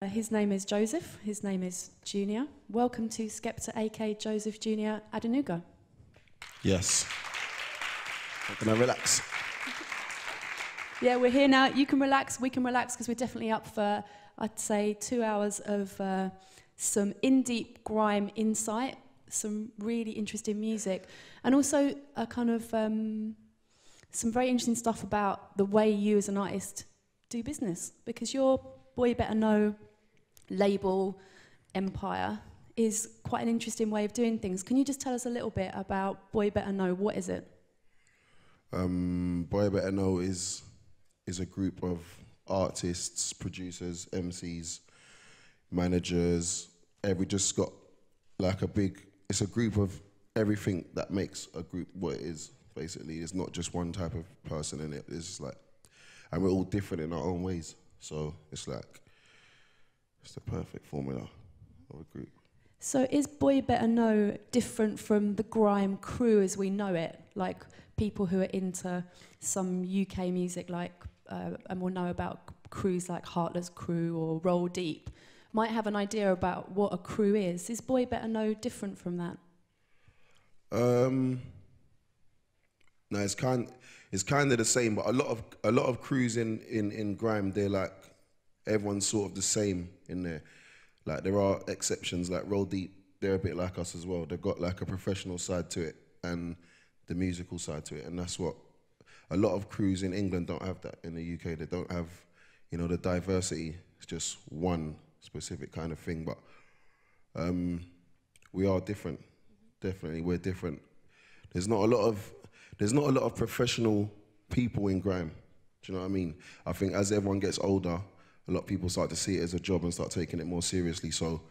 His name is Joseph, his name is Junior. Welcome to Skepta AKA Joseph Junior Adenuga. Yes. Can I relax? Yeah, we're here now. You can relax, we can relax, because we're definitely up for, I'd say, 2 hours of some in-deep grime insight, some really interesting music, and also a kind of some very interesting stuff about the way you as an artist do business, because your Boy Better Know label empire is quite an interesting way of doing things. Can you just tell us a little bit about Boy Better Know? What is it? Boy Better Know is a group of artists, producers, MCs, managers. We just got like it's a group of everything that makes a group what it is, basically. It's not just one type of person in it. It's like, and we're all different in our own ways. So it's like, it's the perfect formula of a group. So is Boy Better Know different from the grime crew as we know it? Like people who are into some UK music, like, and will know about crews like Heartless Crew or Roll Deep, might have an idea about what a crew is. Is Boy Better Know different from that? No, it's kind of the same, but a lot of crews in grime, they're like, everyone's sort of the same in there. Like there are exceptions, like Roll Deep, they're a bit like us as well. They've got like a professional side to it and the musical side to it, and that's what a lot of crews in England don't have. That in the UK, they don't have, you know, the diversity. It's just one specific kind of thing, but we are different. Definitely, we're different. There's not a lot of professional people in grime. Do you know what I mean? I think as everyone gets older, a lot of people start to see it as a job and start taking it more seriously. So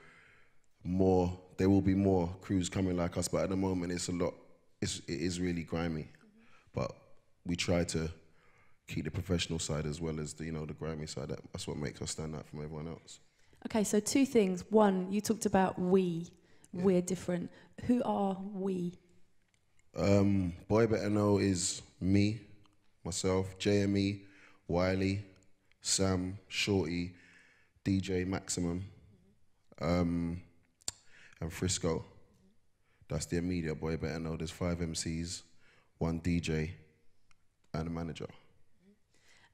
there will be more crews coming like us, but at the moment it is really grimy. But we try to keep the professional side as well as the, you know, the grimy side. That's what makes us stand out from everyone else. Okay, so two things. One, you talked about we're different. Who are we? Boy Better Know is me, myself, JME, Wiley, Sam, Shorty, DJ Maximum, and Frisco. That's the immediate Boy Better Know. There's 5 MCs, 1 DJ, and a manager.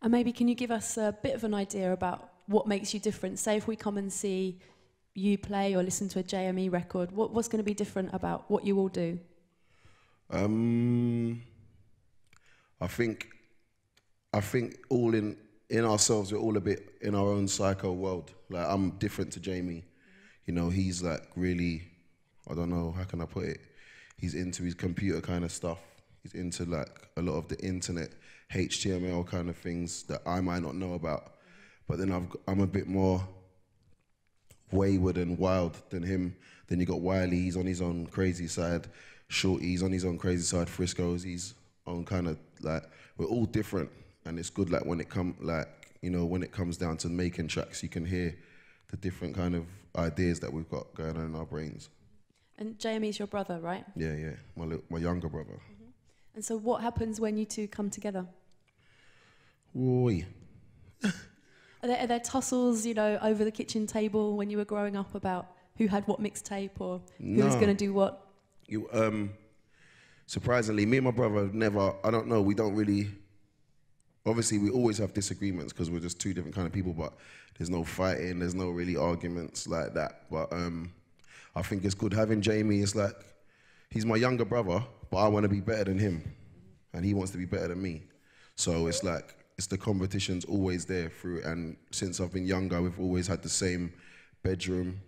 And maybe can you give us a bit of an idea about what makes you different? Say if we come and see you play or listen to a JME record, what's going to be different about what you all do? I think all in ourselves, we're all a bit in our own psycho world. Like I'm different to Jamie. You know, he's like really, I don't know, how can I put it? He's into his computer kind of stuff. He's into like a lot of the internet, HTML kind of things that I might not know about. But then I'm a bit more wayward and wild than him. Then you got Wiley, he's on his own crazy side. Shorty's on his own crazy side. Frisco's his own kind of, like, we're all different. And it's good, like, when it comes down to making tracks, you can hear the different kind of ideas that we've got going on in our brains. And JME's your brother, right? Yeah, my younger brother. Mm-hmm. And so what happens when you two come together? Oi. Are there tussles, you know, over the kitchen table when you were growing up about who had what mixtape or who was going to do what? Surprisingly, me and my brother never, I don't know, we don't really, obviously we always have disagreements because we're just two different kind of people, but there's no fighting, there's no really arguments like that. But I think it's good having Jamie. It's like, he's my younger brother, but I want to be better than him, and he wants to be better than me. So it's like, it's the competition's always there through, and since I've been younger, we've always had the same bedroom.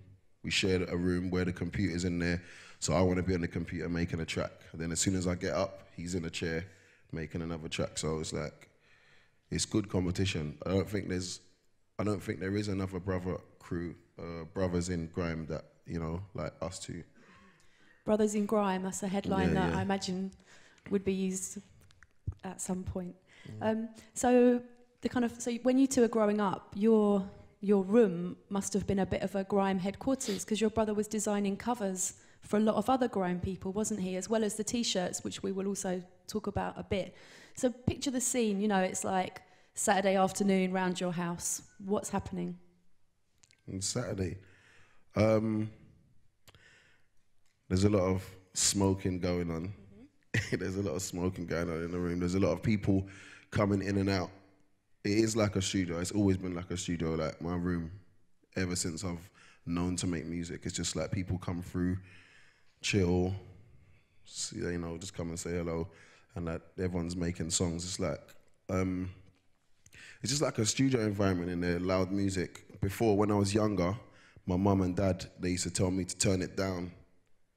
We share a room where the computer's in there, so I want to be on the computer making a track. And then as soon as I get up, he's in a chair making another track. So it's like, it's good competition. I don't think there is another brothers in grime that, you know, like us two. Brothers in Grime, that's a headline that I imagine would be used at some point. So when you two are growing up, your room must have been a bit of a grime headquarters, because your brother was designing covers for a lot of other grime people, wasn't he? As well as the T-shirts, which we will also talk about a bit. So picture the scene, you know, it's like Saturday afternoon round your house. What's happening? on Saturday. There's a lot of smoking going on. There's a lot of smoking going on in the room. There's a lot of people coming in and out. It is like a studio. It's always been like a studio, like my room, ever since I've known to make music. It's just like people come through, chill, see, you know, just come and say hello, and that everyone's making songs. It's like, it's just like a studio environment in there, loud music. Before, when I was younger, my mum and dad, they used to tell me to turn it down,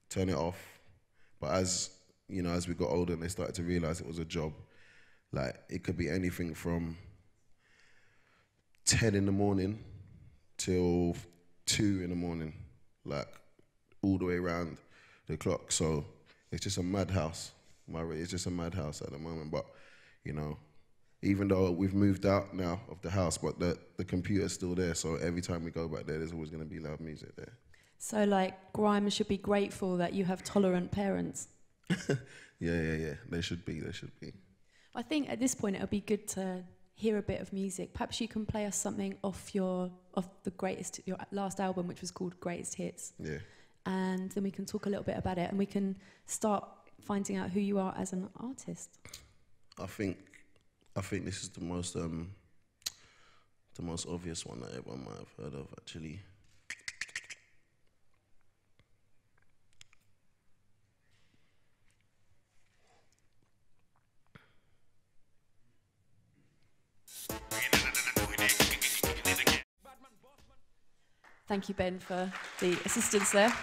turn it off. But as, you know, as we got older and they started to realize it was a job, like it could be anything from 10 in the morning till 2 in the morning, like all the way around the clock. So it's just a madhouse. It's just a madhouse at the moment. But, you know, even though we've moved out now of the house, but the computer's still there. So every time we go back there, there's always going to be loud music there. So like Grime should be grateful that you have tolerant parents. Yeah. They should be. I think at this point it would be good to hear a bit of music. Perhaps you can play us something off your last album, which was called Greatest Hits. Yeah. And then we can talk a little bit about it, and we can start finding out who you are as an artist. I think this is the most obvious one that everyone might have heard of, actually. Thank you, Ben, for the assistance there.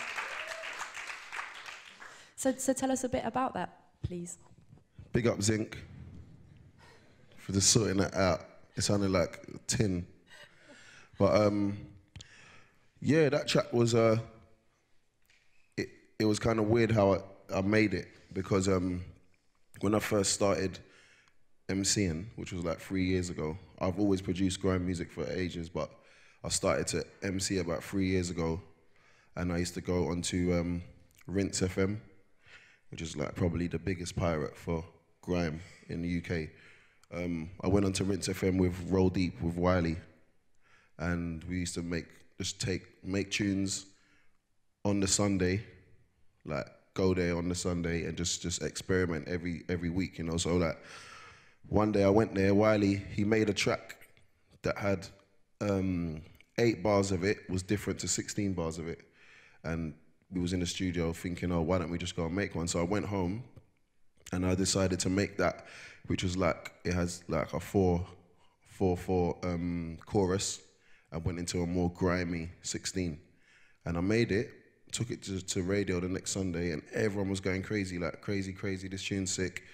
So tell us a bit about that, please. Big up Zinc for just sorting that out. It sounded like tin. But yeah, that track was, it was kind of weird how I made it, because when I first started MCing, which was like 3 years ago, I've always produced grime music for ages, but I started to MC about 3 years ago, and I used to go onto Rinse FM, which is like probably the biggest pirate for grime in the UK. I went onto Rinse FM with Roll Deep, with Wiley, and we used to make tunes on the Sunday, like go there on the Sunday and just experiment every week, you know. So like one day I went there, Wiley, he made a track that had 8 bars of it was different to 16 bars of it, and we was in the studio thinking, oh, why don't we just go and make one? So I went home and I decided to make that, which was like, it has like a 4/4 chorus, and went into a more grimy 16, and I made it, took it to radio the next Sunday, and everyone was going crazy, like crazy, this tune's sick.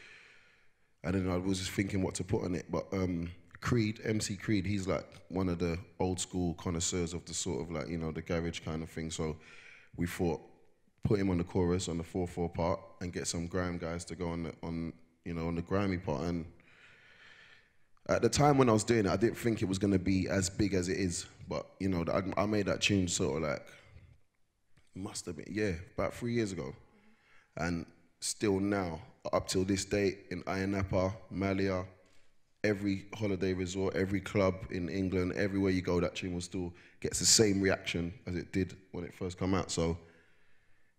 And then I was just thinking what to put on it, but MC Creed, he's like one of the old school connoisseurs of the sort of like, you know, the garage kind of thing. So we thought, put him on the chorus, on the 4/4 part, and get some grime guys to go on the grimy part. And at the time when I was doing it, I didn't think it was going to be as big as it is. But, you know, I made that tune sort of like, must have been, yeah, about 3 years ago. And still now, up till this day, in Ayia Napa, Malia, every holiday resort, every club in England, everywhere you go, that tune will still gets the same reaction as it did when it first come out. So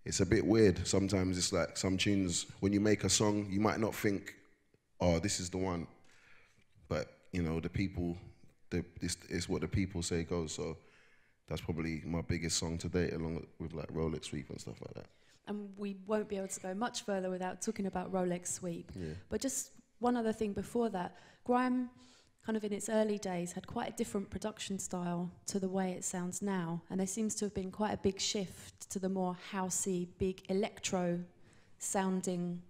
it's a bit weird. Sometimes it's like some tunes, when you make a song, you might not think, oh, this is the one. But, you know, the people, this is what the people say goes. So that's probably my biggest song to date, along with like Rolex Sweep and stuff like that. And we won't be able to go much further without talking about Rolex Sweep. Yeah. But just one other thing before that, grime, kind of in its early days, had quite a different production style to the way it sounds now. And there seems to have been quite a big shift to the more housey, big electro-sounding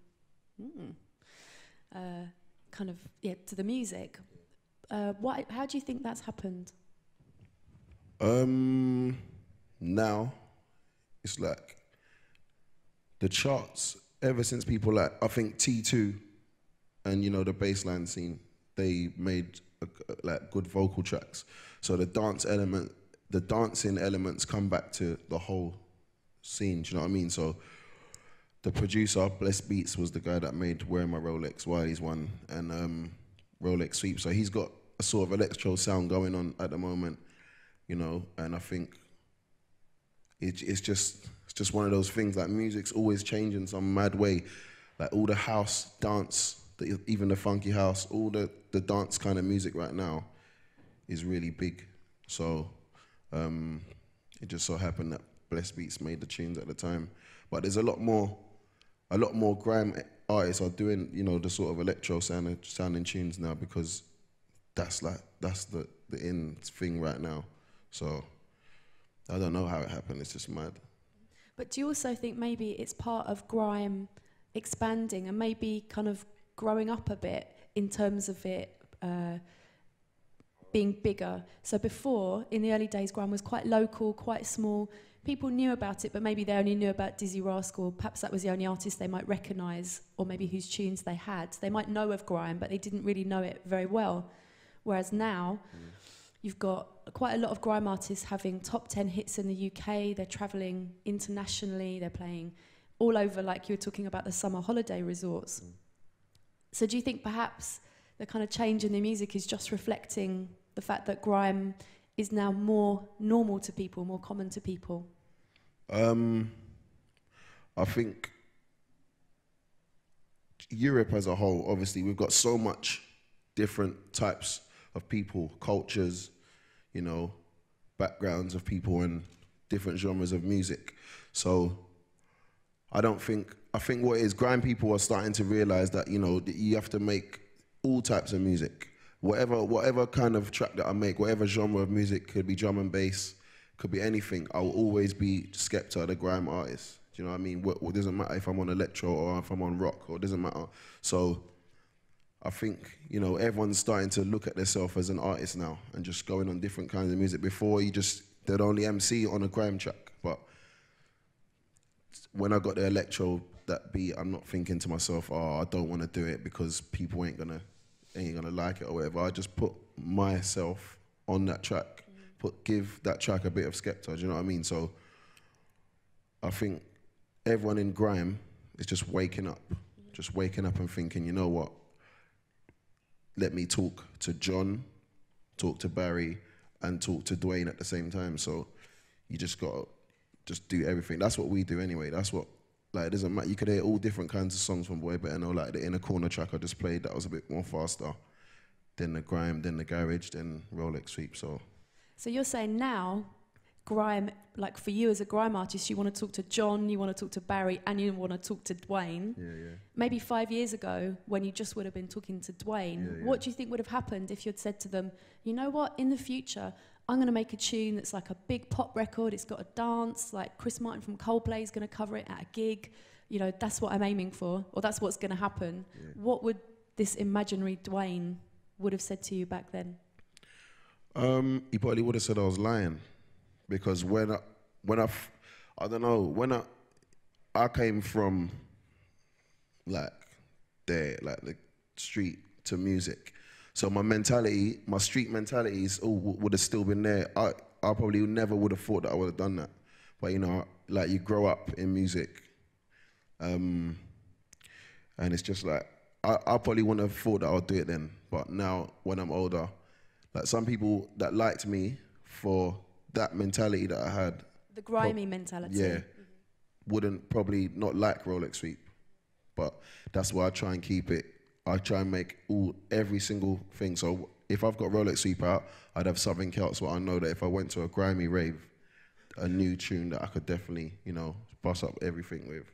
kind of, to the music. How do you think that's happened? Now, it's like the charts, ever since people like, I think T2 and, you know, the bassline scene, they made like good vocal tracks. So the dancing elements come back to the whole scene, do you know what I mean? So the producer, Bless Beats, was the guy that made Wearing My Rolex, Wiley's one, and Rolex Sweep. So he's got a sort of electro sound going on at the moment. you know. And I think it's just one of those things. Like music's always changing some mad way. Like all the house dance, even the funky house, all the dance kind of music right now is really big. So it just so happened that Blessed Beats made the tunes at the time. But there's a lot more grime artists are doing, you know, the sort of electro sounding tunes now, because that's the in thing right now. So I don't know how it happened. It's just mad. But do you also think maybe it's part of grime expanding and maybe kind of growing up a bit in terms of it being bigger? So before, in the early days, grime was quite local, quite small. People knew about it, but maybe they only knew about Dizzy Rascal. Perhaps that was the only artist they might recognise, or maybe whose tunes they had. They might know of grime, but they didn't really know it very well. Whereas now, you've got quite a lot of grime artists having top 10 hits in the UK. They're travelling internationally. They're playing all over, like you were talking about the summer holiday resorts. So do you think perhaps the kind of change in the music is just reflecting the fact that grime is now more normal to people, more common to people? I think Europe as a whole, obviously, we've got so much different types of people, cultures, you know, backgrounds of people and different genres of music. So I think what it is, grime people are starting to realize that, you know, that you have to make all types of music. Whatever kind of track that I make, whatever genre of music, could be drum and bass, could be anything, I will always be Skepta, the grime artist. Do you know what I mean? What doesn't matter if I'm on electro or if I'm on rock, or it doesn't matter. So I think, you know, everyone's starting to look at themselves as an artist now and just going on different kinds of music. Before, they'd only MC on a grime track. But when I got the electro, that beat, I'm not thinking to myself, oh, I don't want to do it because people ain't gonna like it or whatever. I just put myself on that track, give that track a bit of Skepta, do you know what I mean? So I think everyone in grime is just waking up and thinking, you know what, let me talk to John, talk to Barry, and talk to Dwayne at the same time. So you just gotta just do everything. That's what we do anyway. That's what, like, it doesn't matter. You could hear all different kinds of songs from Boy Better Know, like the Inner Corner track I just played, that was a bit more faster. Then the grime, then the garage, then Rolex Sweep. So you're saying now, grime, like for you as a grime artist, you want to talk to John, you want to talk to Barry, and you want to talk to Dwayne. Yeah. Maybe 5 years ago, when you just would have been talking to Dwayne, what do you think would have happened if you'd said to them, you know what, in the future, I'm going to make a tune that's like a big pop record, it's got a dance, like Chris Martin from Coldplay is going to cover it at a gig, you know, that's what I'm aiming for, or that's what's going to happen. Yeah. What would this imaginary Dwayne would have said to you back then? He probably would have said I was lying, because when I came from like the street to music, so my street mentalities would have still been there. I probably never would have thought that I would have done that, but you know, like you grow up in music, and it's just like I probably wouldn't have thought that I would do it then, but now when I'm older, like some people that liked me for that mentality that I had, the grimy mentality, wouldn't probably not like Rolex Sweep, but that's why I try and keep it. I try and make every single thing. So if I've got Rolex Sweep out, I'd have something else where I know that if I went to a grimy rave, a new tune that I could definitely, you know, bust up everything with.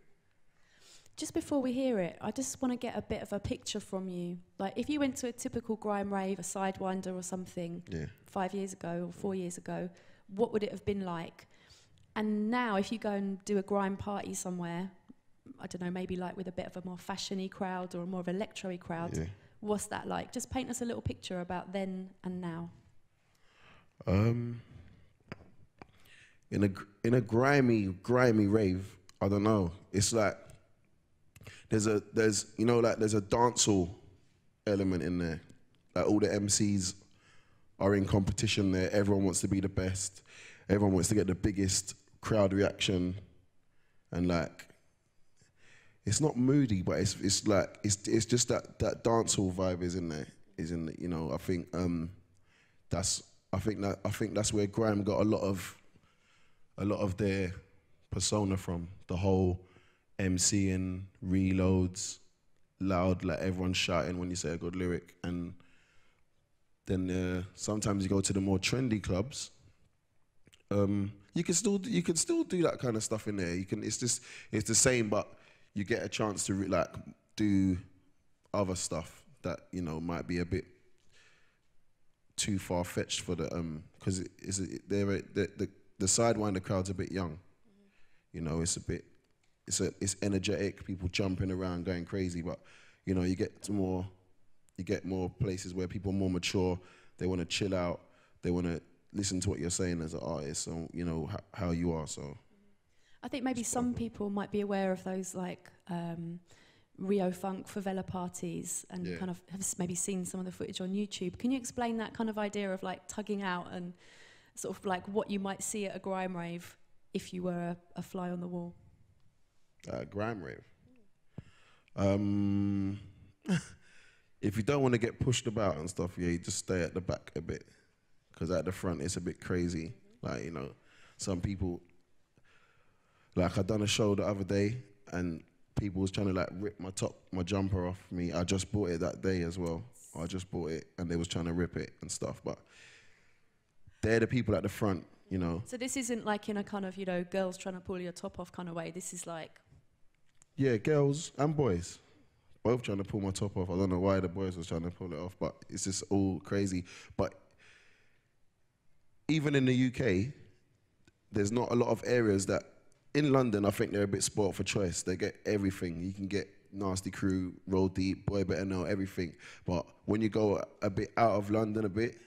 Just before we hear it, I just want to get a bit of a picture from you. Like, if you went to a typical grime rave, a Sidewinder or something, 5 years ago or 4 years ago, what would it have been like? And now, if you go and do a grime party somewhere, I don't know, maybe like with a bit of a more fashion-y crowd or a more of electro-y crowd, what's that like? Just paint us a little picture about then and now. In a grimy rave, I don't know. It's like there's a dancehall element in there. Like all the MCs are in competition there. Everyone wants to be the best. Everyone wants to get the biggest crowd reaction, and like it's not moody, but it's just that dancehall vibe is in there. You know, I think that's I think that's where grime got a lot of their persona from. The whole MCing, reloads, loud, like everyone's shouting when you say a good lyric, and then sometimes you go to the more trendy clubs. You can still do that kind of stuff in there. It's the same, but you get a chance to do other stuff that might be a bit too far fetched for the because the sidewinder crowd's a bit young. It's energetic, people jumping around, going crazy, but you get more places where people are more mature. They want to chill out. They want to listen to what you're saying as an artist, so how you are. So I think maybe some people might be aware of those Rio Funk favela parties and kind of have maybe seen some of the footage on YouTube. Can you explain that kind of idea of tugging out and sort of what you might see at a grime rave if you were a fly on the wall? Grime rave. If you don't want to get pushed about and stuff, you just stay at the back a bit, because at the front it's a bit crazy. Some people. I done a show the other day and people was trying to rip my jumper off me. I just bought it that day as well. I just bought it and they was trying to rip it and stuff. But they're the people at the front, So this isn't in a kind of, girls trying to pull your top off kind of way. This is Yeah, girls and boys. Both trying to pull my top off. I don't know why the boys was trying to pull it off, but it's just all crazy. But even in the UK, there's not a lot of areas that. In London, I think they're a bit spoiled for choice. They get everything. You can get Nasty Crew, Roll Deep, Boy Better Know, everything. But when you go a bit out of London a bit,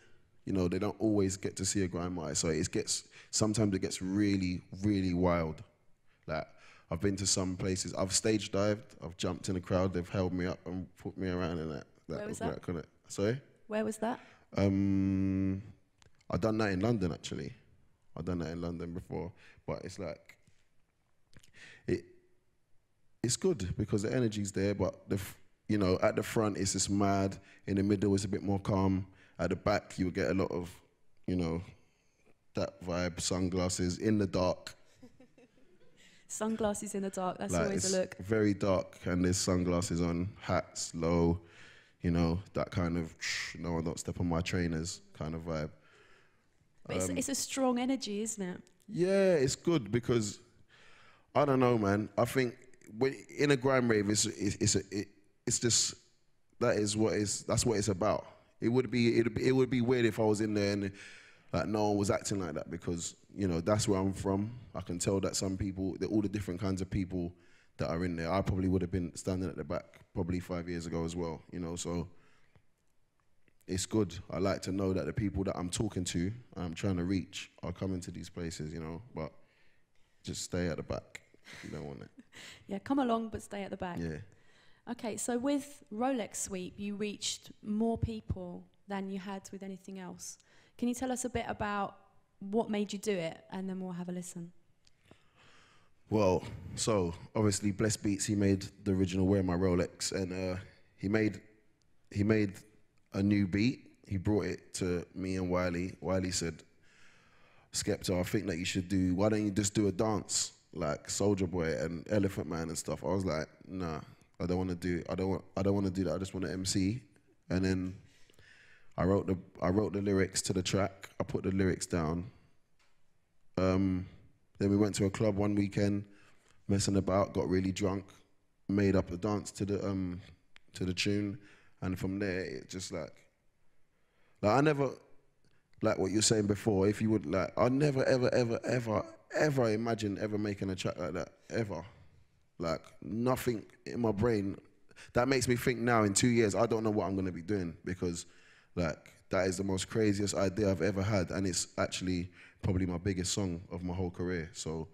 they don't always get to see a grime artist. So sometimes it gets really, really wild. I've been to some places. I've stage dived. I've jumped in a crowd. They've held me up and put me around in that. Where was that? Sorry? Where was that? I've done that in London, actually. I've done that in London before. But it's it's good because the energy's there, but at the front it's just mad. In the middle it's a bit more calm. At the back you get a lot of, that vibe. Sunglasses in the dark. Sunglasses in the dark. That's always a look. Very dark, and there's sunglasses on, hats low, that kind of no one don't step on my trainers kind of vibe. But it's a strong energy, isn't it? Yeah, it's good because I don't know, man. I think in a grime rave, it's just that's what it's about. It would be weird if I was in there and no one was acting like that, because that's where I'm from. I can tell that some people, all the different kinds of people that are in there. I probably would have been standing at the back probably 5 years ago as well. So it's good. I like to know that the people that I'm talking to, I'm trying to reach, are coming to these places. But just stay at the back. You don't want it. Yeah, come along, but stay at the back. Yeah. Okay, so with Rolex Sweep, you reached more people than you had with anything else. Can you tell us a bit about what made you do it, and then we'll have a listen? Well, so obviously Bless Beats, he made the original Wear My Rolex, and he made a new beat. He brought it to me and Wiley. Wiley said, "Skepta, I think that you should why don't you just do a dance like Soulja Boy and Elephant Man and stuff?" I was like, "Nah, I don't want to do that. I just want to MC." And then I wrote the lyrics to the track. I put the lyrics down. Then we went to a club one weekend, messing about, got really drunk, made up a dance to the tune, and from there it just I never, like what you're saying before, if you would I never ever imagine ever making a track like that, ever. Nothing in my brain. That makes me think now in 2 years, I don't know what I'm going to be doing, because that is the most craziest idea I've ever had, and it's actually probably my biggest song of my whole career. So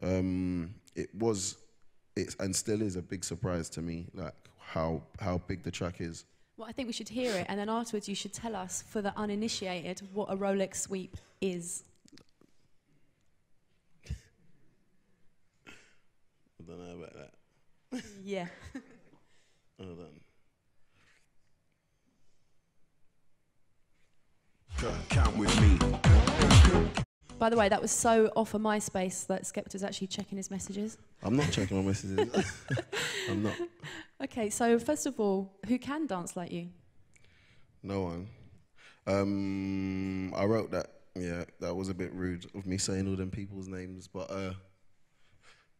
it was, and still is, a big surprise to me, how big the track is. Well, I think we should hear it, and then afterwards you should tell us, for the uninitiated, what a Rolex Sweep is. I don't know about that. Yeah. Hold on. count with me. By the way, that was so off of MySpace that Skepta's actually checking his messages. I'm not checking my messages. I'm not. Okay, so first of all, who can dance like you? No one. I wrote that. Yeah, that was a bit rude of me saying all them people's names, but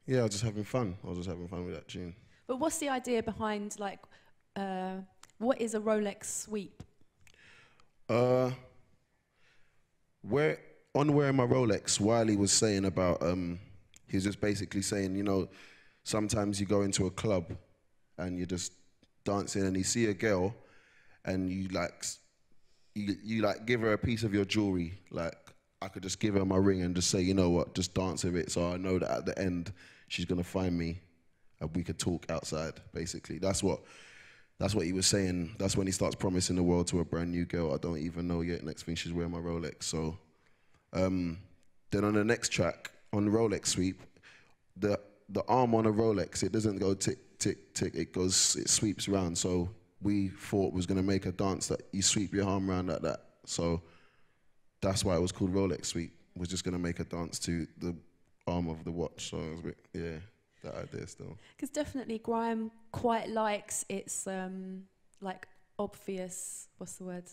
yeah, I was just having fun. I was just having fun with that tune. But what's the idea behind, like, what is a Rolex Sweep? Wearing my Rolex, Wiley was saying about, he was just basically saying, you know, sometimes you go into a club and you're just dancing and you see a girl and you give her a piece of your jewelry. Like, I could just give her my ring and just say, you know what, just dance with it. So I know that at the end, she's gonna find me and we could talk outside, basically. That's what he was saying. That's when he starts promising the world to a brand new girl I don't even know yet. Next thing, she's wearing my Rolex. So then on the next track, on Rolex Sweep, the arm on a Rolex, it doesn't go tick, tick, tick, it sweeps around. So we thought was gonna make a dance that you sweep your arm around like that. So that's why it was called Rolex Sweep. We're just gonna make a dance to the arm of the watch. So it was a bit, yeah, that idea still. Because definitely Grime quite likes its, like, obvious, what's the word?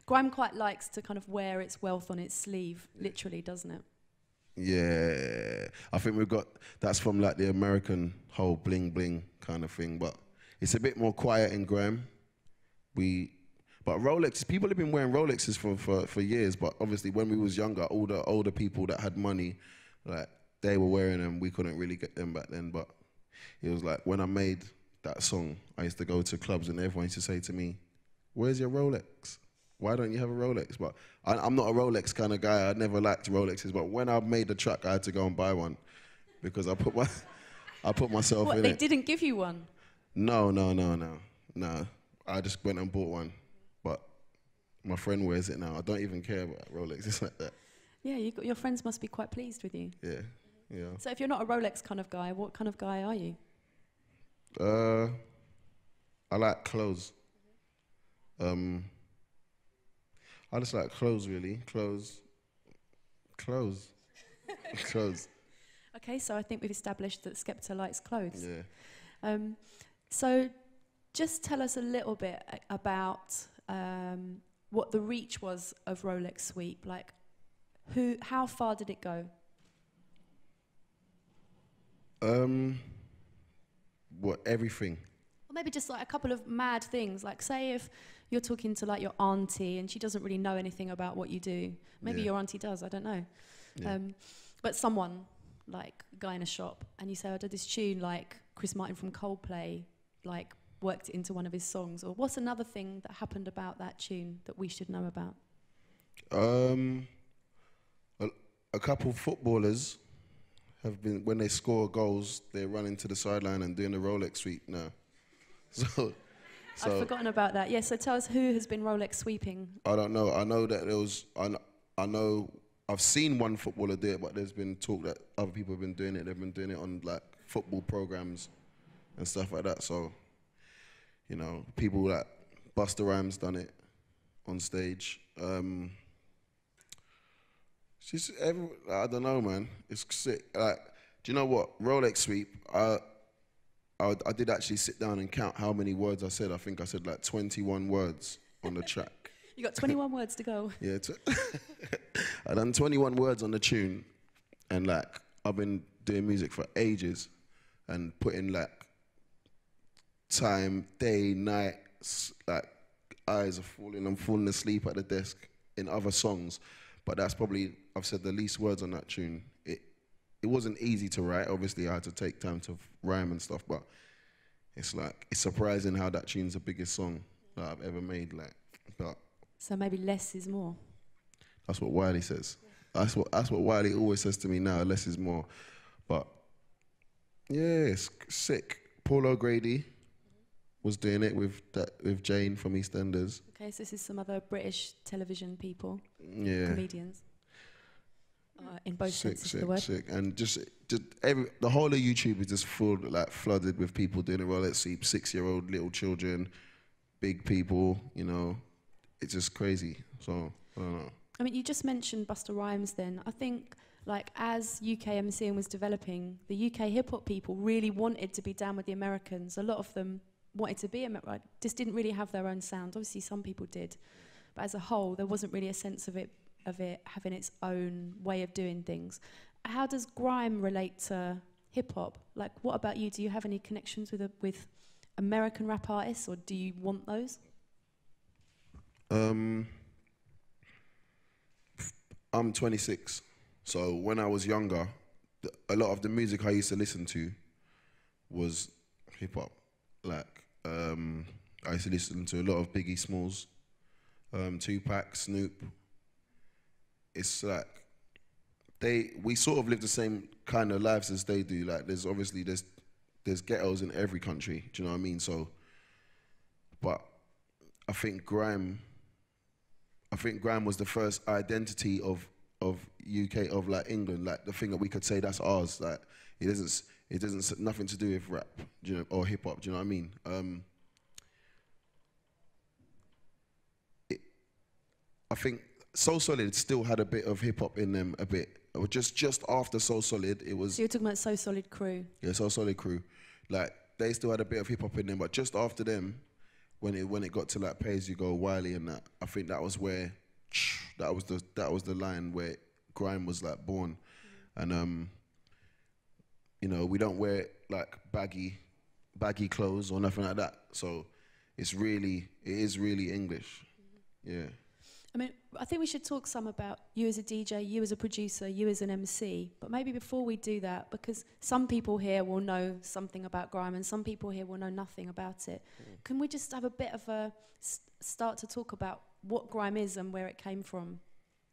Grime quite likes to kind of wear its wealth on its sleeve, literally, doesn't it? Yeah, I think that's from like the American whole bling bling kind of thing, but it's a bit more quiet in Grime. But Rolex, people have been wearing Rolexes for years, but obviously when we was younger, all the older people that had money, like, they were wearing them, we couldn't really get them back then, but it was like, when I made that song, I used to go to clubs and everyone used to say to me, where's your Rolex? Why don't you have a Rolex? But I'm not a Rolex kind of guy. I never liked Rolexes. But when I made the track, I had to go and buy one because I put myself in it. What, they didn't give you one? No. I just went and bought one. But my friend wears it now. I don't even care about Rolexes like that. Yeah, your friends must be quite pleased with you. Yeah. So if you're not a Rolex kind of guy, what kind of guy are you? I like clothes. I just like clothes, really. Clothes. Okay, so I think we've established that Skepta likes clothes. Yeah. So just tell us a little bit about what the reach was of Rolex Sweep. Like, how far did it go? Everything. Or maybe just like a couple of mad things. Like, say if you're talking to like your auntie and she doesn't really know anything about what you do. Maybe your auntie does, I don't know. Yeah. But someone, like a guy in a shop, and you say, I did this tune like Chris Martin from Coldplay, like worked it into one of his songs. Or what's another thing that happened about that tune that we should know about? A couple of footballers have been, when they score goals, they're running to the sideline and doing the Rolex Sweep now. So I've forgotten about that. Yeah, so tell us who has been Rolex sweeping. I don't know. I know that there was, I know I've seen one footballer do it, but there's been talk that other people have been doing it. They've been doing it on like football programs and stuff like that. So, you know, people like Busta Rhymes done it on stage. I don't know, man. It's sick. Like, do you know what? Rolex Sweep, I did actually sit down and count how many words I said. I think I said like 21 words on the track. You got 21 words to go. Yeah, I done 21 words on the tune, and like I've been doing music for ages, and putting like time, day, night, like eyes are falling. I'm falling asleep at the desk in other songs, but that's probably, I've said the least words on that tune. It wasn't easy to write. Obviously, I had to take time to rhyme and stuff, but it's like, it's surprising how that tune's the biggest song that I've ever made. Like, but so maybe less is more. That's what Wiley says. That's what Wiley always says to me now. Less is more. But yeah, it's sick. Paul O'Grady was doing it with Jane from EastEnders. Okay, so this is some other British television people, comedians. In both senses of the word. Sick. And just the whole of YouTube is just full, like flooded with people doing a Rolex Sweep. 6-year-old little children, big people. You know, it's just crazy. So I don't know. I mean, you just mentioned Busta Rhymes then. I think, like, as UK MCing was developing, the UK hip-hop people really wanted to be down with the Americans. A lot of them wanted to be just didn't really have their own sound. Obviously, some people did. But as a whole, there wasn't really a sense of it having its own way of doing things. How does grime relate to hip-hop? Like, what about you? Do you have any connections with American rap artists, or do you want those? I'm 26, so when I was younger, a lot of the music I used to listen to was hip hop. Like, I used to listen to a lot of Biggie Smalls, Tupac, Snoop. It's like we sort of live the same kind of lives as they do. Like, there's obviously there's ghettos in every country. Do you know what I mean? So, but I think grime was the first identity of UK, of like England, like the thing that we could say that's ours. Like, it doesn't nothing to do with rap, do you know, or hip hop. Do you know what I mean? I think So Solid still had a bit of hip hop in them, a bit. Just after So Solid, it was. So you're talking about So Solid crew. Yeah, So Solid crew, like they still had a bit of hip hop in them, but just after them, when it got to like Pay As You Go, Wiley and that, I think that was where that was the line where grime was like born. And you know, we don't wear like baggy clothes or nothing like that, so it is really English. Yeah. I mean, I think we should talk some about you as a DJ, you as a producer, you as an MC. But maybe before we do that, because some people here will know something about grime and some people here will know nothing about it. Can we just have a bit of a start to talk about what grime is and where it came from?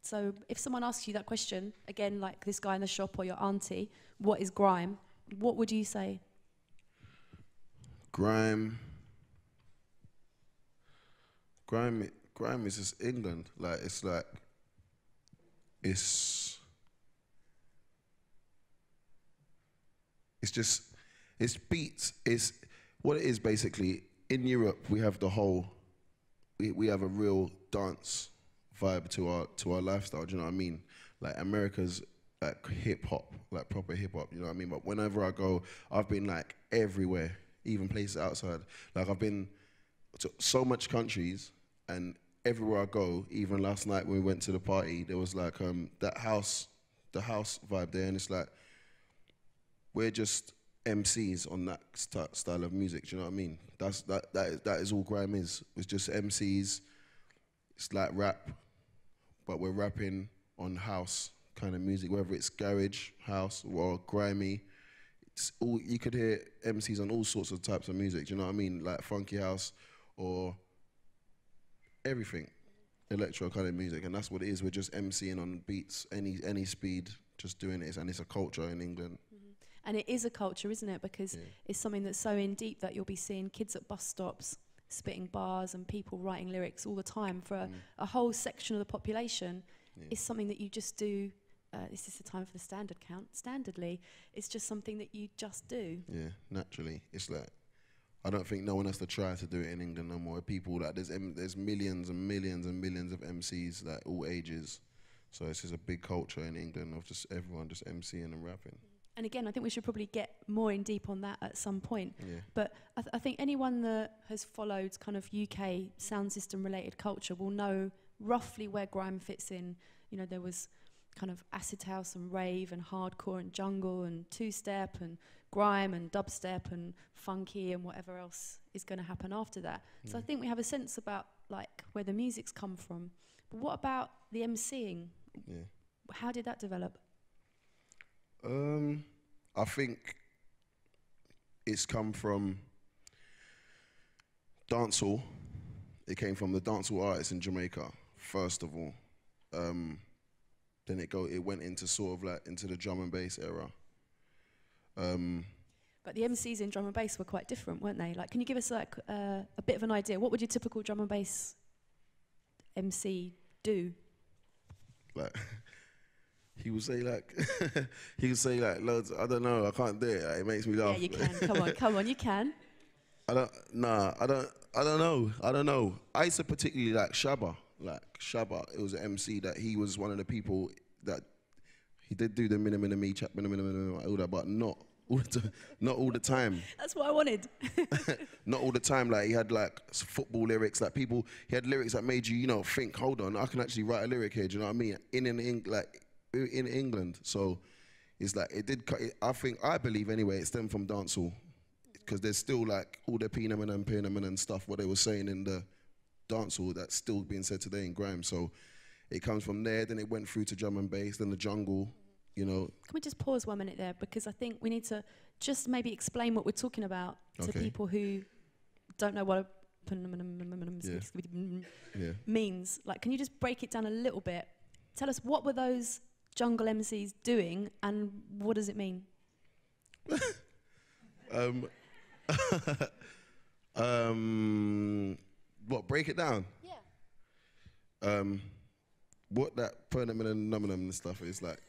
So if someone asks you that question, again, like this guy in the shop or your auntie, what is grime? What would you say? Grime is just England. Like, it's beats. It's what it is basically. In Europe, we have we have a real dance vibe to our lifestyle. Do you know what I mean? Like, America's like hip hop, like proper hip hop. You know what I mean? But whenever I go, I've been like everywhere, even places outside. Like, I've been to so much countries, and everywhere I go, even last night when we went to the party, there was like the house vibe there, and it's like we're just MCs on that style of music. Do you know what I mean? That is all grime is. It's just MCs. It's like rap, but we're rapping on house kind of music, whether it's garage, house, or grimy. It's all, you could hear MCs on all sorts of types of music. Do you know what I mean? Like funky house or everything, electro kind of music, and that's what it is. We're just MCing on beats, any speed, just doing it, and it's a culture in England. And it is a culture, isn't it? Because it's something that's so in deep that you'll be seeing kids at bus stops spitting bars and people writing lyrics all the time for a whole section of the population. It's something that you just do. This is the time for the standard count. Standardly, it's just something that you just do. Yeah, naturally. It's like, I don't think no one has to try to do it in England no more. People, like, there's millions and millions and millions of MCs, like all ages. So it's just a big culture in England of just everyone just MCing and rapping. And again, I think we should probably get more in deep on that at some point. Yeah. But I think anyone that has followed kind of UK sound system related culture will know roughly where grime fits in. You know, there was kind of acid house and rave and hardcore and jungle and two-step and grime and dubstep and funky and whatever else is going to happen after that. So I think we have a sense about like where the music's come from. But what about the MCing? Yeah. How did that develop? I think it's come from dancehall. It came from the dancehall artists in Jamaica, first of all. Then it went into sort of like into the drum and bass era. But the MCs in drum and bass were quite different, weren't they? Like, can you give us like a bit of an idea? What would your typical drum and bass MC do? Like, he would say like loads. I don't know. I can't do it. Like, it makes me laugh. Yeah, you can. Come on, you can. I don't know. I used to particularly like Shabba. like Shabba, it was an MC that he was one of the people that he did do the me chat, all that, but not all the time. That's what I wanted. Not all the time. Like he had like football lyrics, like people. He had lyrics that made you, you know, think. Hold on, I can actually write a lyric here. Do you know what I mean? In England. So it's like it did. I believe anyway, it stemmed from dancehall because there's still like all the Peenaman and stuff what they were saying in the dancehall that's still being said today in grime. So it comes from there. Then it went through to drum and bass. Then the jungle. You know. Can we just pause 1 minute there, because I think we need to just maybe explain what we're talking about to people who don't know what means. Like, can you just break it down a little bit? Tell us, what were those jungle MCs doing, and what does it mean? What, break it down? Yeah. What that phenomenon and stuff is like.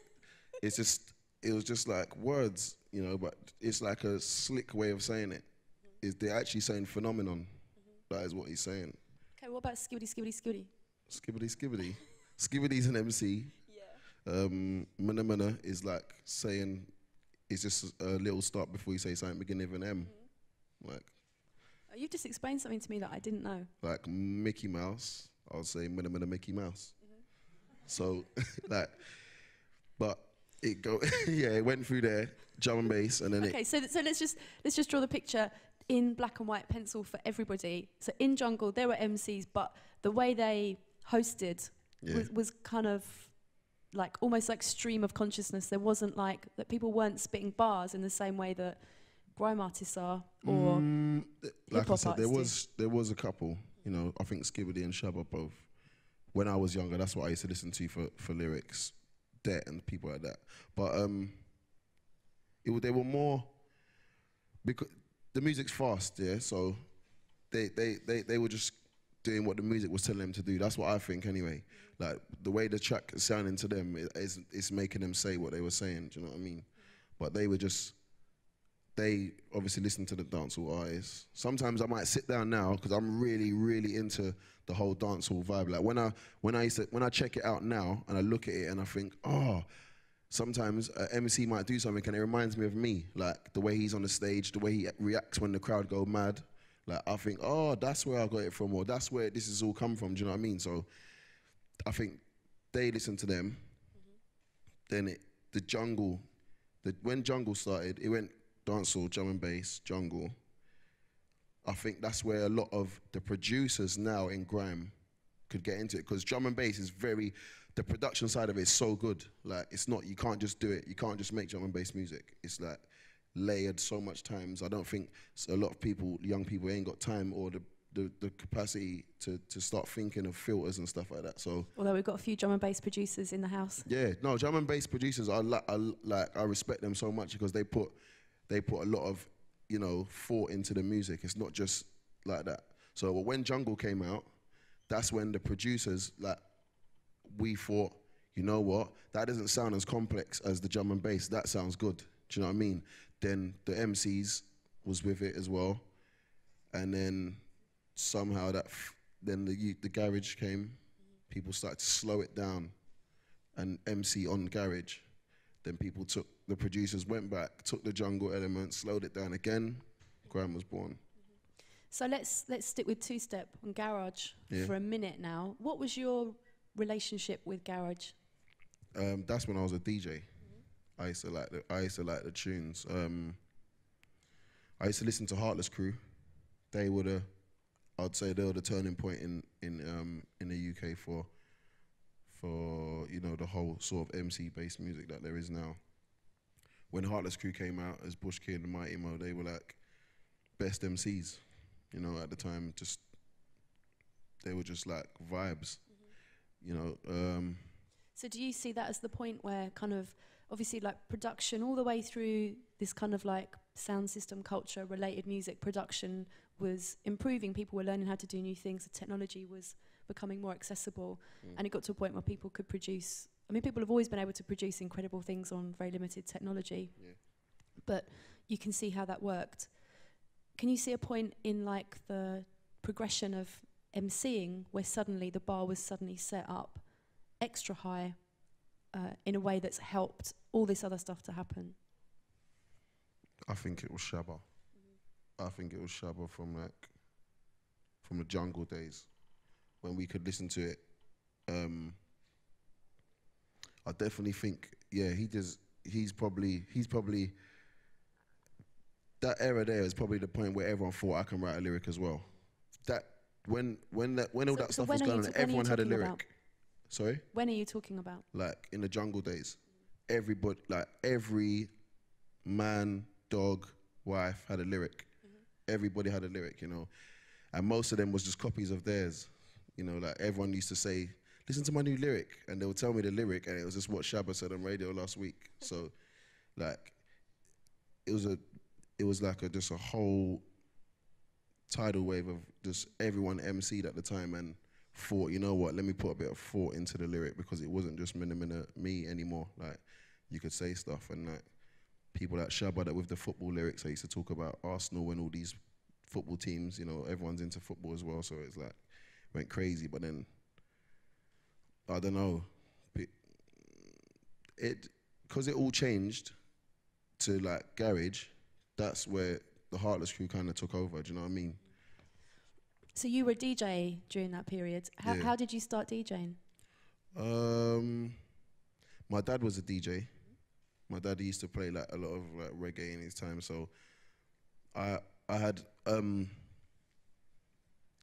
It was just like words, you know, but it's like a slick way of saying it. They're actually saying phenomenon. That is what he's saying. Okay, what about skibbity, skibbity, skibbity? Skibbity, skibbity. Skibbity's an MC. Yeah. Mana is like saying, it's just a little stop before you say something beginning with an M. Like. You've just explained something to me that I didn't know. Like Mickey Mouse, I'll say Mana Mickey Mouse. So, like, but. It went through there, drum and bass, and then so let's just draw the picture in black and white pencil for everybody. So in Jungle, there were MCs, but the way they hosted was kind of like almost like stream of consciousness. There wasn't like that, people weren't spitting bars in the same way that grime artists are, or like I said, there was a couple. You know, I think Skibbity and Shabba both. When I was younger, that's what I used to listen to for lyrics. Debt and people like that, but they were more because the music's fast, yeah. So they were just doing what the music was telling them to do. That's what I think anyway. Like the way the track is sounding to them is making them say what they were saying. Do you know what I mean? But they obviously listen to the dancehall artists. Sometimes I might sit down now because I'm really, really into the whole dancehall vibe. Like when I check it out now and I look at it and I think, oh, sometimes an MC might do something and it reminds me of me. Like the way he's on the stage, the way he reacts when the crowd go mad. Like I think, oh, that's where I got it from, or that's where this has all come from. Do you know what I mean? So I think they listen to them. Then the jungle, when jungle started, it went dancehall, drum and bass, jungle. I think that's where a lot of the producers now in grime could get into it, because drum and bass is the production side of it is so good. Like it's not, you can't just do it. You can't just make drum and bass music. It's like layered so much times. I don't think a lot of people, young people, ain't got time or the capacity to start thinking of filters and stuff like that. So although we've got a few drum and bass producers in the house. Yeah, no, drum and bass producers, I respect them so much because they put a lot of, you know, thought into the music. It's not just like that. So when Jungle came out, that's when the producers, like, we thought, you know what, that doesn't sound as complex as the drum and bass. That sounds good. Do you know what I mean? Then the MCs was with it as well. And then somehow then the garage came. People started to slow it down and MC on garage. Then the producers went back, took the jungle element, slowed it down again. Grime was born. So let's stick with two-step and garage for a minute now. What was your relationship with garage? That's when I was a DJ. I used to like the tunes. I used to listen to Heartless Crew. I'd say they were the turning point in the UK for you know, the whole sort of MC-based music that there is now. When Heartless Crew came out as Bush Kid and Mighty Mo, they were like best MCs, you know, at the time. They were just like vibes, you know. So do you see that as the point where kind of, obviously like production all the way through this kind of like sound system culture, related music production was improving, people were learning how to do new things, the technology was becoming more accessible, and it got to a point where people could produce, I mean, people have always been able to produce incredible things on very limited technology, but you can see how that worked. Can you see a point in like the progression of emceeing where suddenly the bar was suddenly set up extra high in a way that's helped all this other stuff to happen? I think it was Shabba. I think it was Shabba from the jungle days when we could listen to it. I definitely think, yeah, he's probably that era there is probably the point where everyone thought I can write a lyric as well. That when all that stuff was going on, everyone had a lyric. About? Sorry? When are you talking about? Like in the jungle days. Everybody, like every man, dog, wife had a lyric. Everybody had a lyric, you know. And most of them was just copies of theirs. You know, like everyone used to say, listen to my new lyric. And they would tell me the lyric and it was just what Shabba said on radio last week. So like, it was like just a whole tidal wave of just everyone MC'd at the time and thought, you know what, let me put a bit of thought into the lyric because it wasn't just me anymore. Like, you could say stuff and like, people like Shabba that with the football lyrics, I used to talk about Arsenal and all these football teams, you know, everyone's into football as well, so it's like, went crazy, but then, I don't know, because it all changed to like garage, that's where the Heartless crew kind of took over, do you know what I mean? So you were a DJ during that period. How did you start DJing? My dad was a DJ. My dad used to play like a lot of like reggae in his time, so I had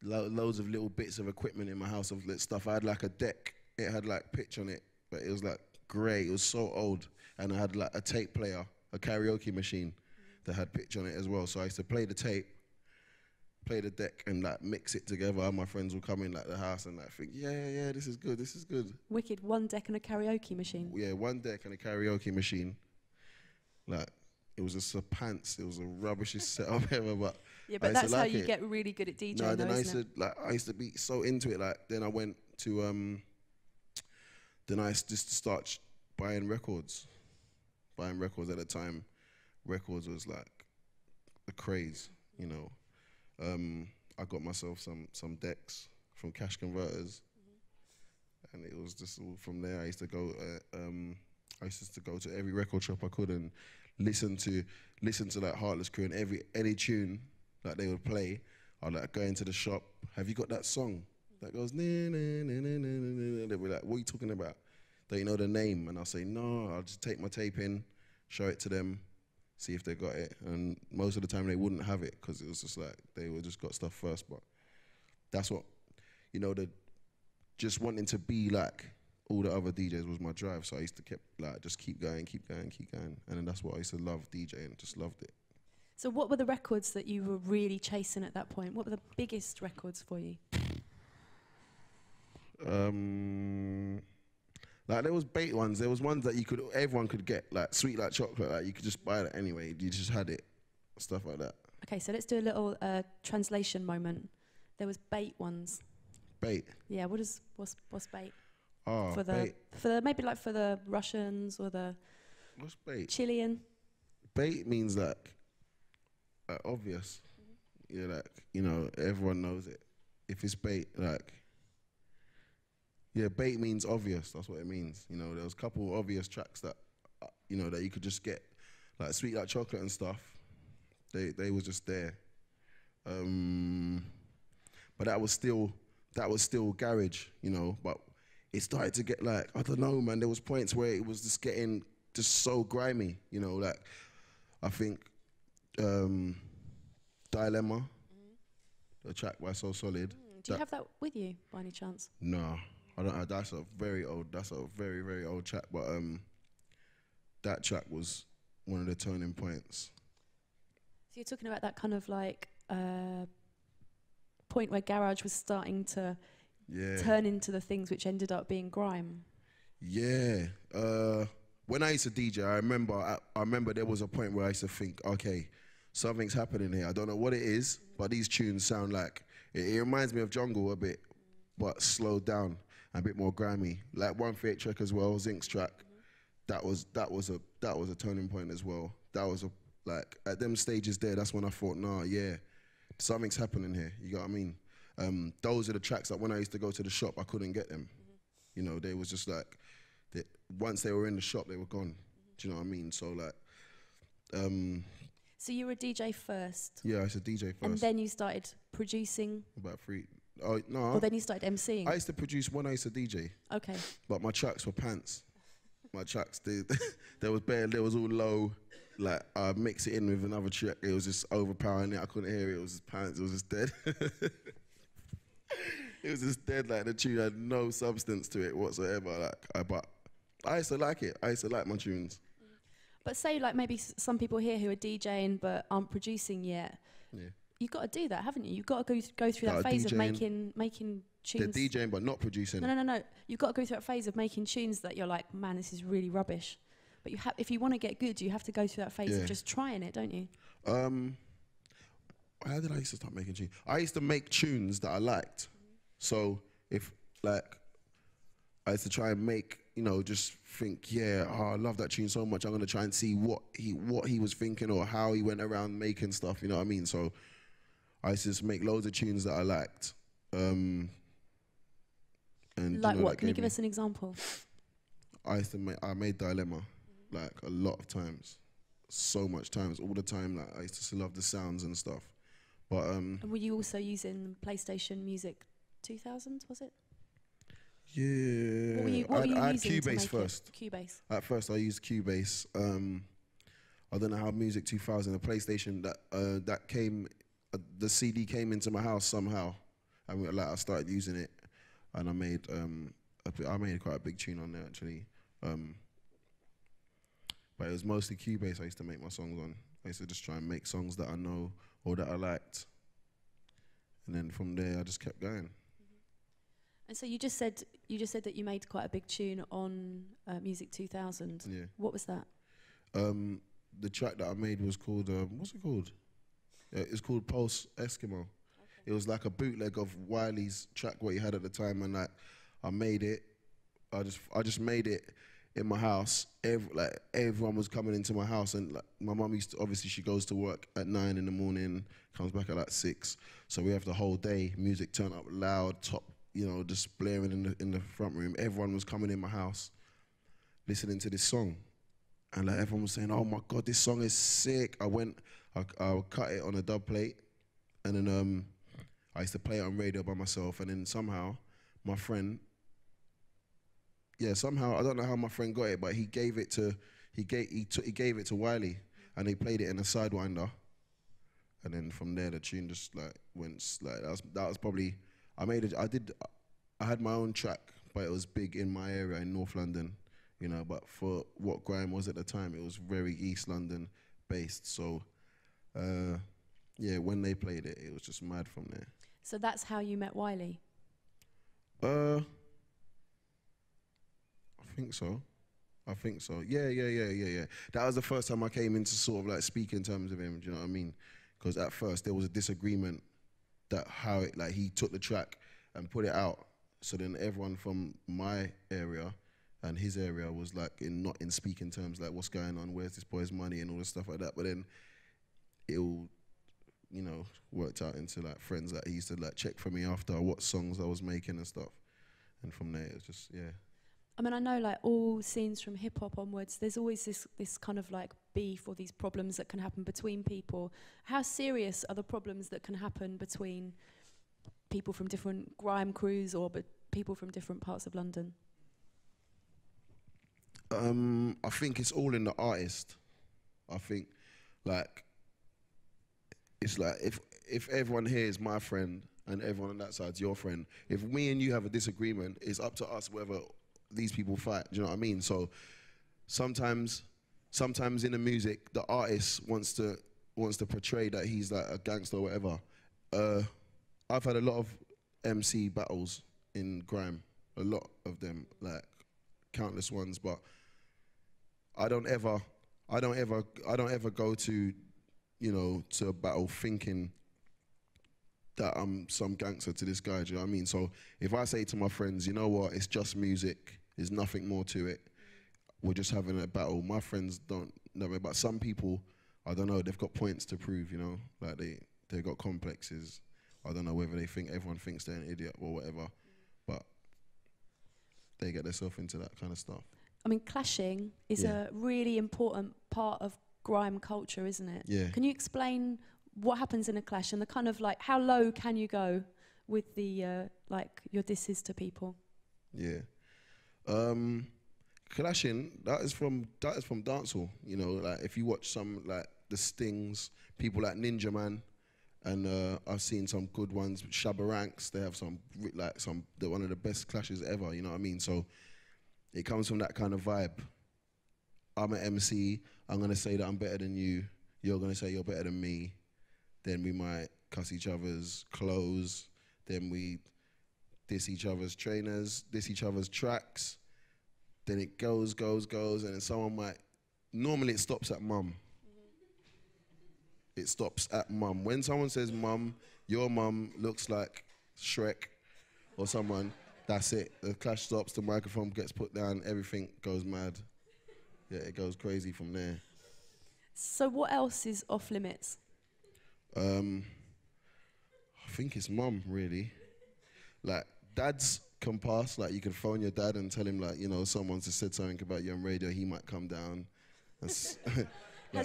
loads of little bits of equipment in my house of stuff. I had like a deck. It had like pitch on it, but it was like grey. It was so old, and I had like a tape player, a karaoke machine that had pitch on it as well. So I used to play the tape, play the deck, and like mix it together. My friends would come in like the house and like think, yeah, this is good. Wicked. One deck and a karaoke machine. Yeah, one deck and a karaoke machine. Like, it was just a pants. It was a rubbishest setup ever, but yeah, but that's how you get really good at DJing. No, then I used to be so into it. Like, then I went to then I just start buying records. Buying records at the time, records was like a craze, you know. I got myself some decks from Cash Converters, and it was just all from there. I used to go to every record shop I could and listen to like Heartless Crew, and any tune that they would play, I'd like go into the shop. Have you got that song that goes na na na na na na? They'd be like, what are you talking about? Don't you know the name? And I'll say no. I'll just take my tape in, show it to them, see if they got it. And most of the time they wouldn't have it because it was just like they would just got stuff first. But that's what, you know, just wanting to be like all the other DJs was my drive. So I used to keep going. And then that's what I used to love DJing, just loved it. So what were the records that you were really chasing at that point? What were the biggest records for you? Like there was bait ones. There was ones that everyone could get, like Sweet Like Chocolate. Like you could just buy that anyway. You just had it, stuff like that. Okay, so let's do a little translation moment. There was bait ones. Bait. Yeah. What's bait? Oh, bait. Maybe like for the Russians or the. What's bait? Chilean. Bait means like obvious. Yeah, like, you know, everyone knows it. If it's bait, like. Yeah, bait means obvious. That's what it means. You know, there was a couple of obvious tracks that, you know, that you could just get, like Sweet Like Chocolate and stuff. They was just there. But that was still garage, you know. But it started to get like, I don't know, man. There was points where it was just getting just so grimy, you know. Like, I think Dilemma, the track by So Solid. Do you have that with you by any chance? No. I don't. That's a very, very old track. But that track was one of the turning points. So you're talking about that kind of like point where garage was starting to turn into the things which ended up being grime. Yeah. When I used to DJ, I remember there was a point where I used to think, okay, something's happening here. I don't know what it is, but these tunes sound like it reminds me of Jungle a bit, but slowed down. A bit more grimy, like 138 track as well, Zink's track. That was a turning point as well. That was like at them stages there. That's when I thought, nah, yeah, something's happening here. You got what I mean? those are the tracks that when I used to go to the shop, I couldn't get them. You know, they was just like, once they were in the shop, they were gone. Do you know what I mean? So like, so you were a DJ first? Yeah, I was a DJ first. And then you started producing? About 3, oh no. Or then you started MCing? I used to produce when I used to DJ. Okay. But my tracks were pants. My tracks, there was all low. Like, I mix it in with another track, it was just overpowering it, I couldn't hear it, it was just pants, it was just dead. It was just dead, like the tune had no substance to it whatsoever. Like, but I used to like it, I used to like my tunes. But say like maybe some people here who are DJing but aren't producing yet, you've got to do that, haven't you? You've got to go through that phase of making tunes. They're DJing but not producing. No. You've got to go through that phase of making tunes that you're like, man, this is really rubbish. But if you want to get good, you have to go through that phase of just trying it, don't you? How did I used to start making tunes? I used to make tunes that I liked. So if like, I used to try and make, you know, just think, I love that tune so much, I'm gonna try and see what he was thinking or how he went around making stuff, you know what I mean? So I used to just make loads of tunes that I liked. And like, you know, what? Can you give us an example? I made Dilemma, like a lot of times, so much times, all the time. Like I used to love the sounds and stuff. But and were you also using PlayStation Music 2000? Was it? Yeah. What were you I had using Cubase first. Cubase. At first, I used Cubase. I don't know how Music 2000, the PlayStation that came, the CD came into my house somehow, and like I started using it, and I made quite a big tune on there actually. But it was mostly Cubase I used to make my songs on. I used to just try and make songs that I know or that I liked. And then from there, I just kept going. And so you just said that you made quite a big tune on Music 2000. Yeah. What was that? The track that I made was called, what's it called? It's called Pulse Eskimo. Okay. It was like a bootleg of Wiley's track, what he had at the time, and like I made it. I just made it in my house. Everyone was coming into my house, and like my mum used to, obviously she goes to work at 9 in the morning, comes back at like 6. So we have the whole day, music turned up loud, top, you know, just blaring in the front room. Everyone was coming in my house, listening to this song, and like everyone was saying, "Oh my God, this song is sick." I cut it on a dub plate, and then I used to play it on radio by myself, and then somehow my friend. Yeah, somehow I don't know how my friend got it, but he gave it to Wiley, and he played it in a sidewinder, and then from there the tune just like went like that was probably I had my own track, but it was big in my area in North London, you know. But for what grime was at the time, it was very East London based. So when they played it, it was just mad from there. So that's how you met Wiley? I think so. Yeah. That was the first time I came into sort of like speak in terms of him, do you know what I mean? Because at first there was a disagreement that how it, like he took the track and put it out. So then everyone from my area and his area was like not in speaking terms, like what's going on, where's this boy's money and all this stuff like that. But then it all, you know, worked out into like friends that he used to like check for me after what songs I was making and stuff. And from there it was just, yeah. I mean, I know like all scenes from hip hop onwards, there's always this kind of like beef or these problems that can happen between people. How serious are the problems that can happen between people from different grime crews or people from different parts of London? I think it's all in the artist. I think like it's like if everyone here is my friend and everyone on that side's your friend, if me and you have a disagreement, it's up to us whether these people fight, do you know what I mean? So sometimes in the music, the artist wants to portray that he's like a gangster or whatever. I've had a lot of MC battles in grime, a lot of them, like countless ones, but I don't ever go to, you know, to a battle thinking that I'm some gangster to this guy, do you know what I mean? So if I say to my friends, you know what, it's just music, there's nothing more to it, we're just having a battle, my friends don't know it, but some people, I don't know, they've got points to prove, you know, like they've got complexes I don't know whether everyone thinks they're an idiot or whatever, but they get themselves into that kind of stuff. I mean, clashing is a really important part of grime culture, isn't it? Yeah. Can you explain what happens in a clash and the kind of like, how low can you go with the, like, your disses to people? Yeah. Clashing, that is from dancehall, you know, like if you watch some, like, the Stings, people like Ninja Man, and I've seen some good ones, Shabba Ranks, they have they're one of the best clashes ever, you know what I mean? So it comes from that kind of vibe. I'm an MC, I'm gonna say that I'm better than you, you're gonna say you're better than me, then we might cuss each other's clothes, then we diss each other's trainers, diss each other's tracks, then it goes, and then someone might, normally it stops at mum. It stops at mum. When someone says mum, your mum looks like Shrek or someone, that's it. The clash stops, the microphone gets put down, everything goes mad. Yeah, it goes crazy from there. So what else is off limits? I think it's mum, really. Like, dads can pass, like you can phone your dad and tell him, like, you know, someone's just said something about you on radio, he might come down. Has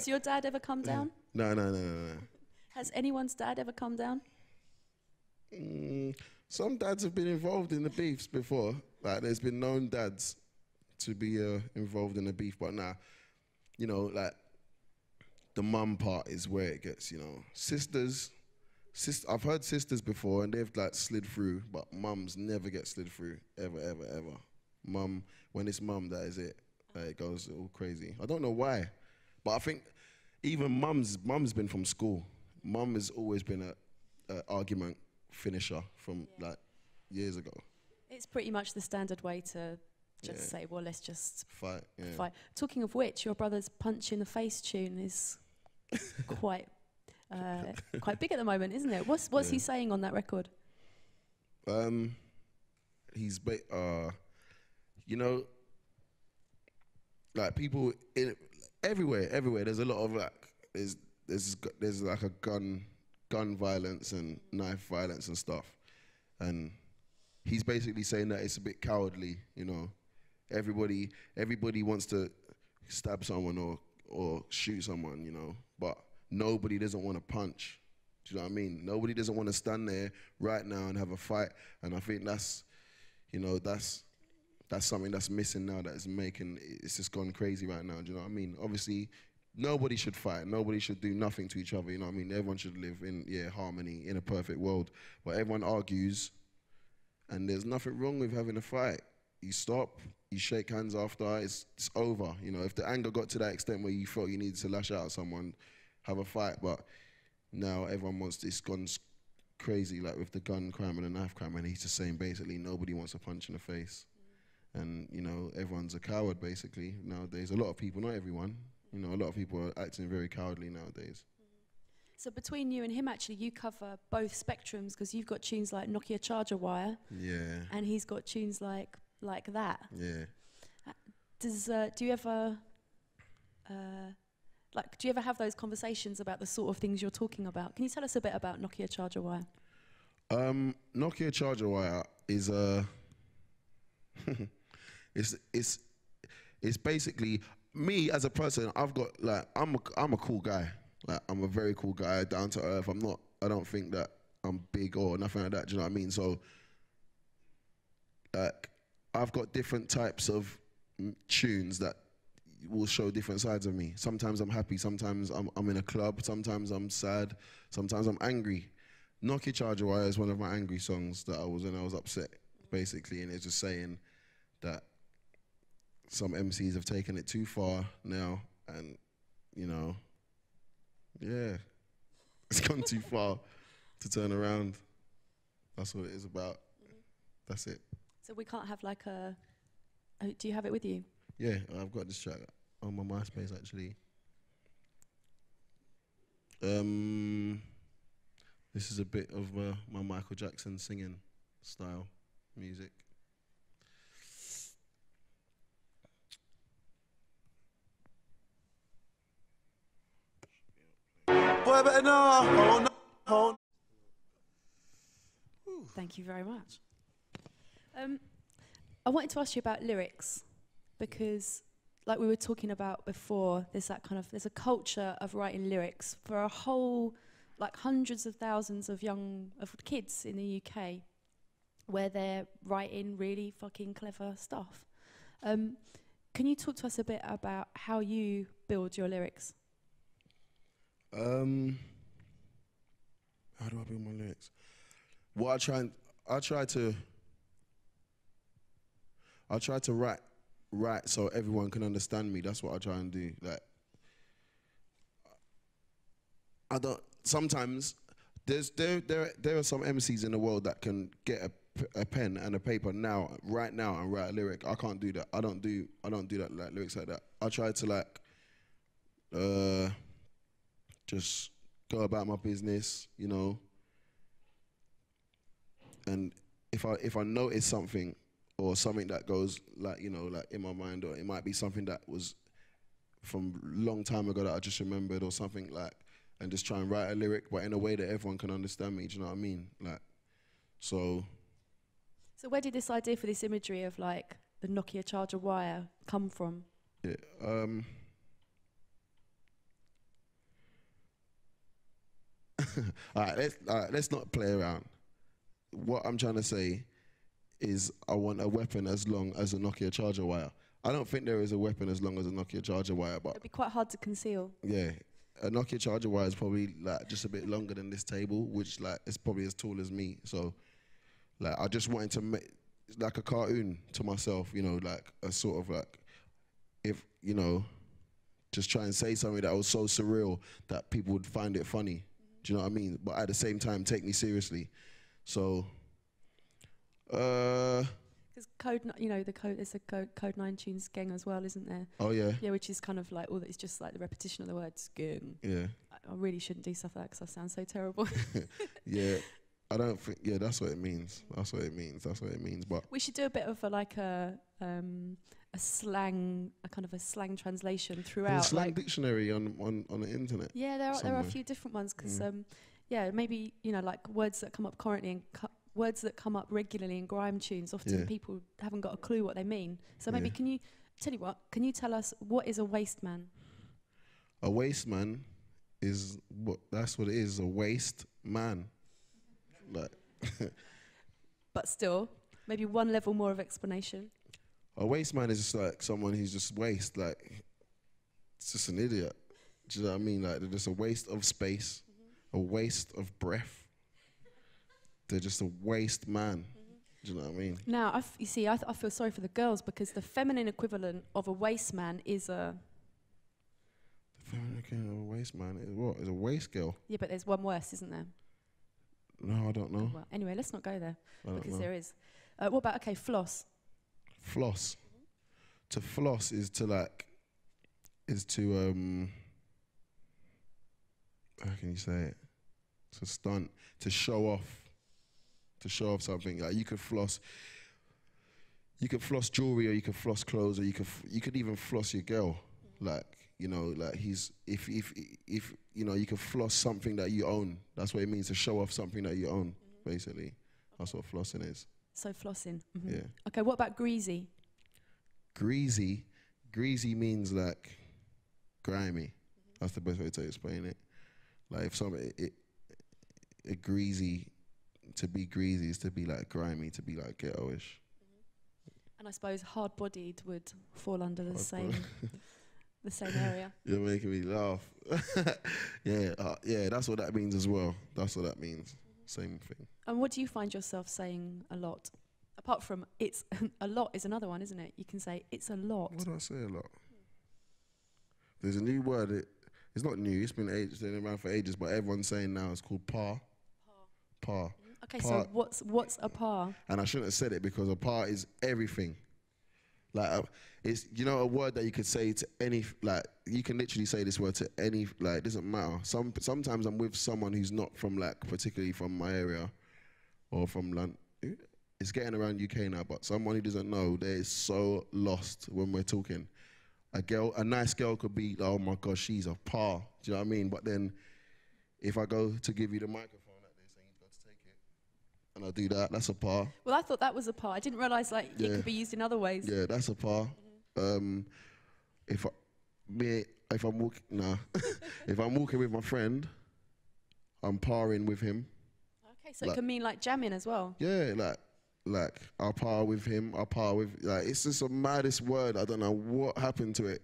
your dad ever come down? No. Has anyone's dad ever come down? Some dads have been involved in the beefs before. Like, there's been known dads to be involved in the beef, but nah, you know, like, the mum part is where it gets, you know. I've heard sisters before and they've like slid through, but mums never get slid through, ever. Mum, when it's mum, that is it. It goes all crazy. I don't know why, but I think even mum's been from school. Mum has always been a argument finisher from like years ago. It's pretty much the standard way to just say, well, let's just fight. Talking of which, your brother's Punch in the Face tune is quite big at the moment, isn't it? What's he saying on that record? He's you know, like people everywhere. There's a lot of like there's like a gun violence and knife violence and stuff, and he's basically saying that it's a bit cowardly. You know, everybody wants to stab someone or shoot someone. You know, but nobody doesn't want to punch. Do you know what I mean? Nobody doesn't want to stand there right now and have a fight. And I think that's something that's missing now, that is making, it's just gone crazy right now. Do you know what I mean? Obviously, nobody should fight. Nobody should do nothing to each other. You know what I mean? Everyone should live in harmony in a perfect world. But everyone argues, and there's nothing wrong with having a fight. You stop, you shake hands after, it's over. You know, if the anger got to that extent where you felt you needed to lash out at someone, have a fight. But now everyone wants, it's gone crazy, like with the gun crime and the knife crime, and he's just saying basically nobody wants a punch in the face. And, you know, everyone's a coward basically nowadays. A lot of people, not everyone, you know, a lot of people are acting very cowardly nowadays. So between you and him, actually, you cover both spectrums, because you've got tunes like Nokia Charger Wire. Yeah. And he's got tunes like that. Yeah. Do you ever have those conversations about the sort of things you're talking about? Can you tell us a bit about Nokia Charger Wire? Nokia Charger Wire is it's basically me as a person. I've got like, I'm a cool guy. Like, I'm a very cool guy, down to earth. I don't think that I'm big or nothing like that. Do you know what I mean? So like, I've got different types of tunes that will show different sides of me. Sometimes I'm happy, sometimes I'm in a club, sometimes I'm sad, sometimes I'm angry. Nokia Charger Wire is one of my angry songs that I was upset, basically, and it's just saying that some MCs have taken it too far now, and, you know, yeah, it's gone too far to turn around. That's what it is about. That's it. So we can't have like a... do you have it with you? Yeah, I've got this track on my MySpace, actually. This is a bit of my Michael Jackson singing style music. Boy, better know. Oh, no. Thank you very much. I wanted to ask you about lyrics, because like we were talking about before, there's a culture of writing lyrics for a whole, like hundreds of thousands of kids in the UK, where they're writing really fucking clever stuff. Can you talk to us a bit about how you build your lyrics? How do I build my lyrics? Well, I try to write so everyone can understand me. That's what I try and do. Like, sometimes there are some MCs in the world that can get a pen and a paper right now and write a lyric. I can't do that. I don't do that, like lyrics like that. I try to like just go about my business, you know. And if I notice something or something that goes like, you know, like in my mind, or it might be something that was from a long time ago that I just remembered or something, like, and just try and write a lyric, but in a way that everyone can understand me. Do you know what I mean? Like, so. So where did this idea for this imagery of like the Nokia charger wire come from? Yeah. All right, let's not play around. What I'm trying to say is I want a weapon as long as a Nokia charger wire. I don't think there is a weapon as long as a Nokia charger wire, but it'd be quite hard to conceal. Yeah, a Nokia charger wire is probably like just a bit longer than this table, which like is probably as tall as me. So, like, I just wanted to make like a cartoon to myself, you know, like a sort of like, if you know, just try and say something that was so surreal that people would find it funny. Do you know what I mean? But at the same time, take me seriously. So, because there's a Code 9 Tunes gang as well, isn't there? Oh yeah. Yeah, which is kind of like all that. It's just like the repetition of the word gang. Yeah. I really shouldn't do stuff like that because I sound so terrible. Yeah, I don't think. Yeah, that's what it means. That's what it means. But we should do a bit of a slang, a kind of a slang translation throughout. There's a slang dictionary on the internet. Yeah, there are a few different ones because yeah, maybe, you know, like words that come up currently and words that come up regularly in grime tunes. Often people haven't got a clue what they mean. So maybe can you tell us what is a waste man? A waste man is that's what it is. A waste man. Like. But still, maybe one level more of explanation. A waste man is just like someone who's just waste, like, it's just an idiot. Do you know what I mean? Like, they're just a waste of space, a waste of breath. They're just a waste man. Do you know what I mean? Now, I feel sorry for the girls because the feminine equivalent of a waste man is a... The feminine equivalent of a waste man is what? Is a waste girl? Yeah, but there's one worse, isn't there? No, I don't know. Well, anyway, let's not go there because know. there is. What about, okay, floss? Floss. To floss is to like, how can you say it? To stunt, to show off something. Like you could floss jewelry, or you could floss clothes, or you could even floss your girl. Like, you know, like if you know, you could floss something that you own. That's what it means, to show off something that you own, basically. That's what flossing is. So flossing. Yeah. Okay, what about greasy? Greasy means like grimy. That's the best way to explain it. Like if greasy, to be greasy is to be like grimy, to be like ghetto-ish. And I suppose hard-bodied would fall under the same area. You're making me laugh. Yeah, that's what that means as well. That's what that means. Same thing. And what do you find yourself saying a lot? Apart from it's a lot is another one, isn't it? You can say it's a lot. What do I say a lot? There's a new word. It's not new. It's been around for ages, but everyone's saying now it's called par. Par. Okay, par. So what's a par? And I shouldn't have said it because a par is everything. Like it's, you know, a word that you could say to any, like you can literally say this word to any, like it doesn't matter. Sometimes I'm with someone who's not from, like, particularly from my area or from London. It's getting around UK now, but someone who doesn't know, they're so lost when we're talking. A nice girl could be, oh my gosh, she's a par. Do you know what I mean? But then if I go to give you the microphone like this and you've got to take it, and I do that. That's a par. Well, I thought that was a par. I didn't realise like it could be used in other ways. Yeah, that's a par. If I'm walking, if I'm walking with my friend, I'm parring with him. Okay, so it can mean like jamming as well. Yeah, like I'll par with him. I'll par with it's just a maddest word. I don't know what happened to it.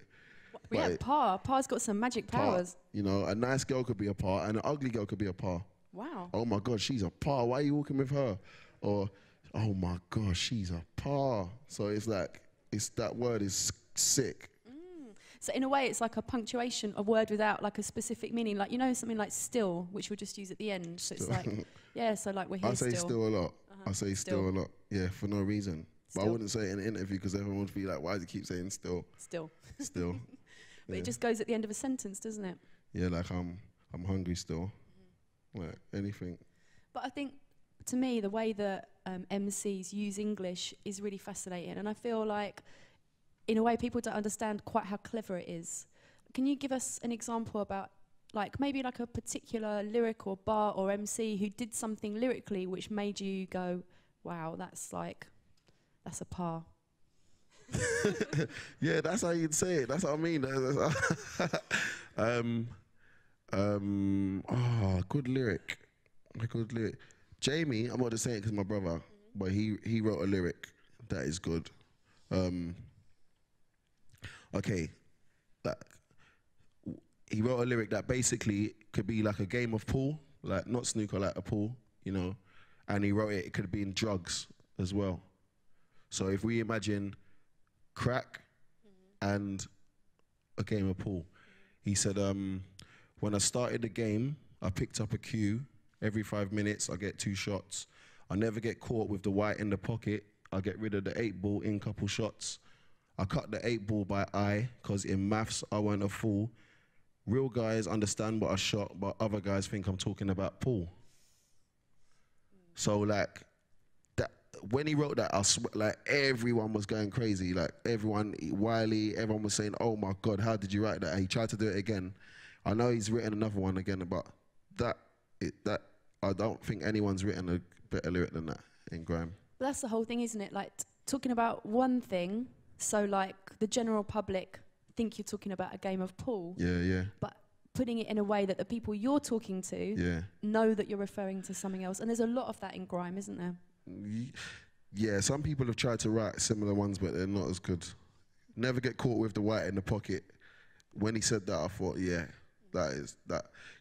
Yeah, par. Par's got some magic powers. You know, a nice girl could be a par, and an ugly girl could be a par. Wow. Oh my God, she's a par. Why are you walking with her? Or, oh my gosh, she's a par. So it's like, that word is sick. So in a way, it's like a punctuation, a word without like a specific meaning. Like, you know, something like still, which we'll just use at the end. So it's like, yeah, so like we're here still. I say still a lot. I say still a lot. Yeah, for no reason. But I wouldn't say it in an interview because everyone would be like, why does he keep saying still? Still. Still. But it just goes at the end of a sentence, doesn't it? Yeah, like I'm hungry still. Like anything. But I think, to me, the way that MCs use English is really fascinating. And I feel like, in a way, people don't understand quite how clever it is. Can you give us an example about, like, maybe like a particular lyric or bar or MC who did something lyrically which made you go, wow, that's a par? Yeah, that's how you'd say it. That's what I mean. Good lyric. A good lyric. Jamie, I'm not just saying it because my brother, but he wrote a lyric that is good. Okay, he wrote a lyric that basically could be like a game of pool, like not snooker, like a pool, you know. And he wrote it could be in drugs as well. So if we imagine crack and a game of pool, he said, when I started the game, I picked up a cue. Every 5 minutes, I get 2 shots. I never get caught with the white in the pocket. I get rid of the 8 ball in couple shots. I cut the 8 ball by eye, cause in maths, I weren't a fool. Real guys understand what I shot, but other guys think I'm talking about pool. So like, that when he wrote that, I swear, like everyone was going crazy. Like everyone, Wiley, everyone was saying, oh my God, how did you write that? And he tried to do it again. I know he's written another one again, but that I don't think anyone's written a better lyric than that in grime. But that's the whole thing, isn't it? Like talking about one thing, so like the general public think you're talking about a game of pool. Yeah, yeah. But putting it in a way that the people you're talking to know that you're referring to something else. And there's a lot of that in grime, isn't there? Yeah, some people have tried to write similar ones, but they're not as good. Never get caught with the white in the pocket. When he said that, I thought, yeah,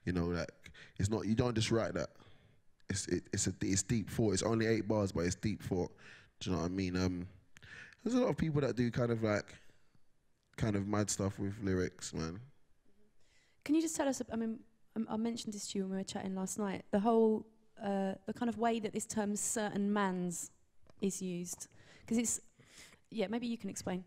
you know, that it's not, you don't just write that. It's deep thought. It's only 8 bars, but it's deep thought. Do you know what I mean? There's a lot of people that do kind of mad stuff with lyrics, man. Can you just tell us, I mean, I mentioned this to you when we were chatting last night, the whole, the kind of way that this term certain mans is used. Because it's, yeah, maybe you can explain.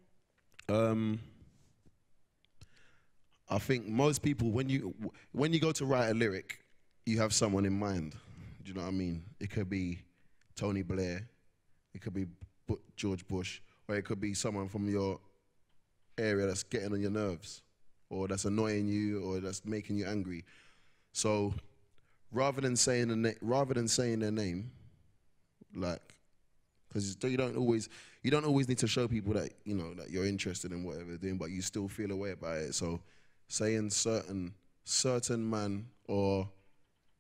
I think most people, when you go to write a lyric, you have someone in mind. Do you know what I mean? It could be Tony Blair, it could be George Bush, or it could be someone from your area that's getting on your nerves, or that's annoying you, or that's making you angry. So rather than saying their name, like, because you don't always need to show people that, you know, that you're interested in whatever they're doing, but you still feel a way about it. So saying certain man, or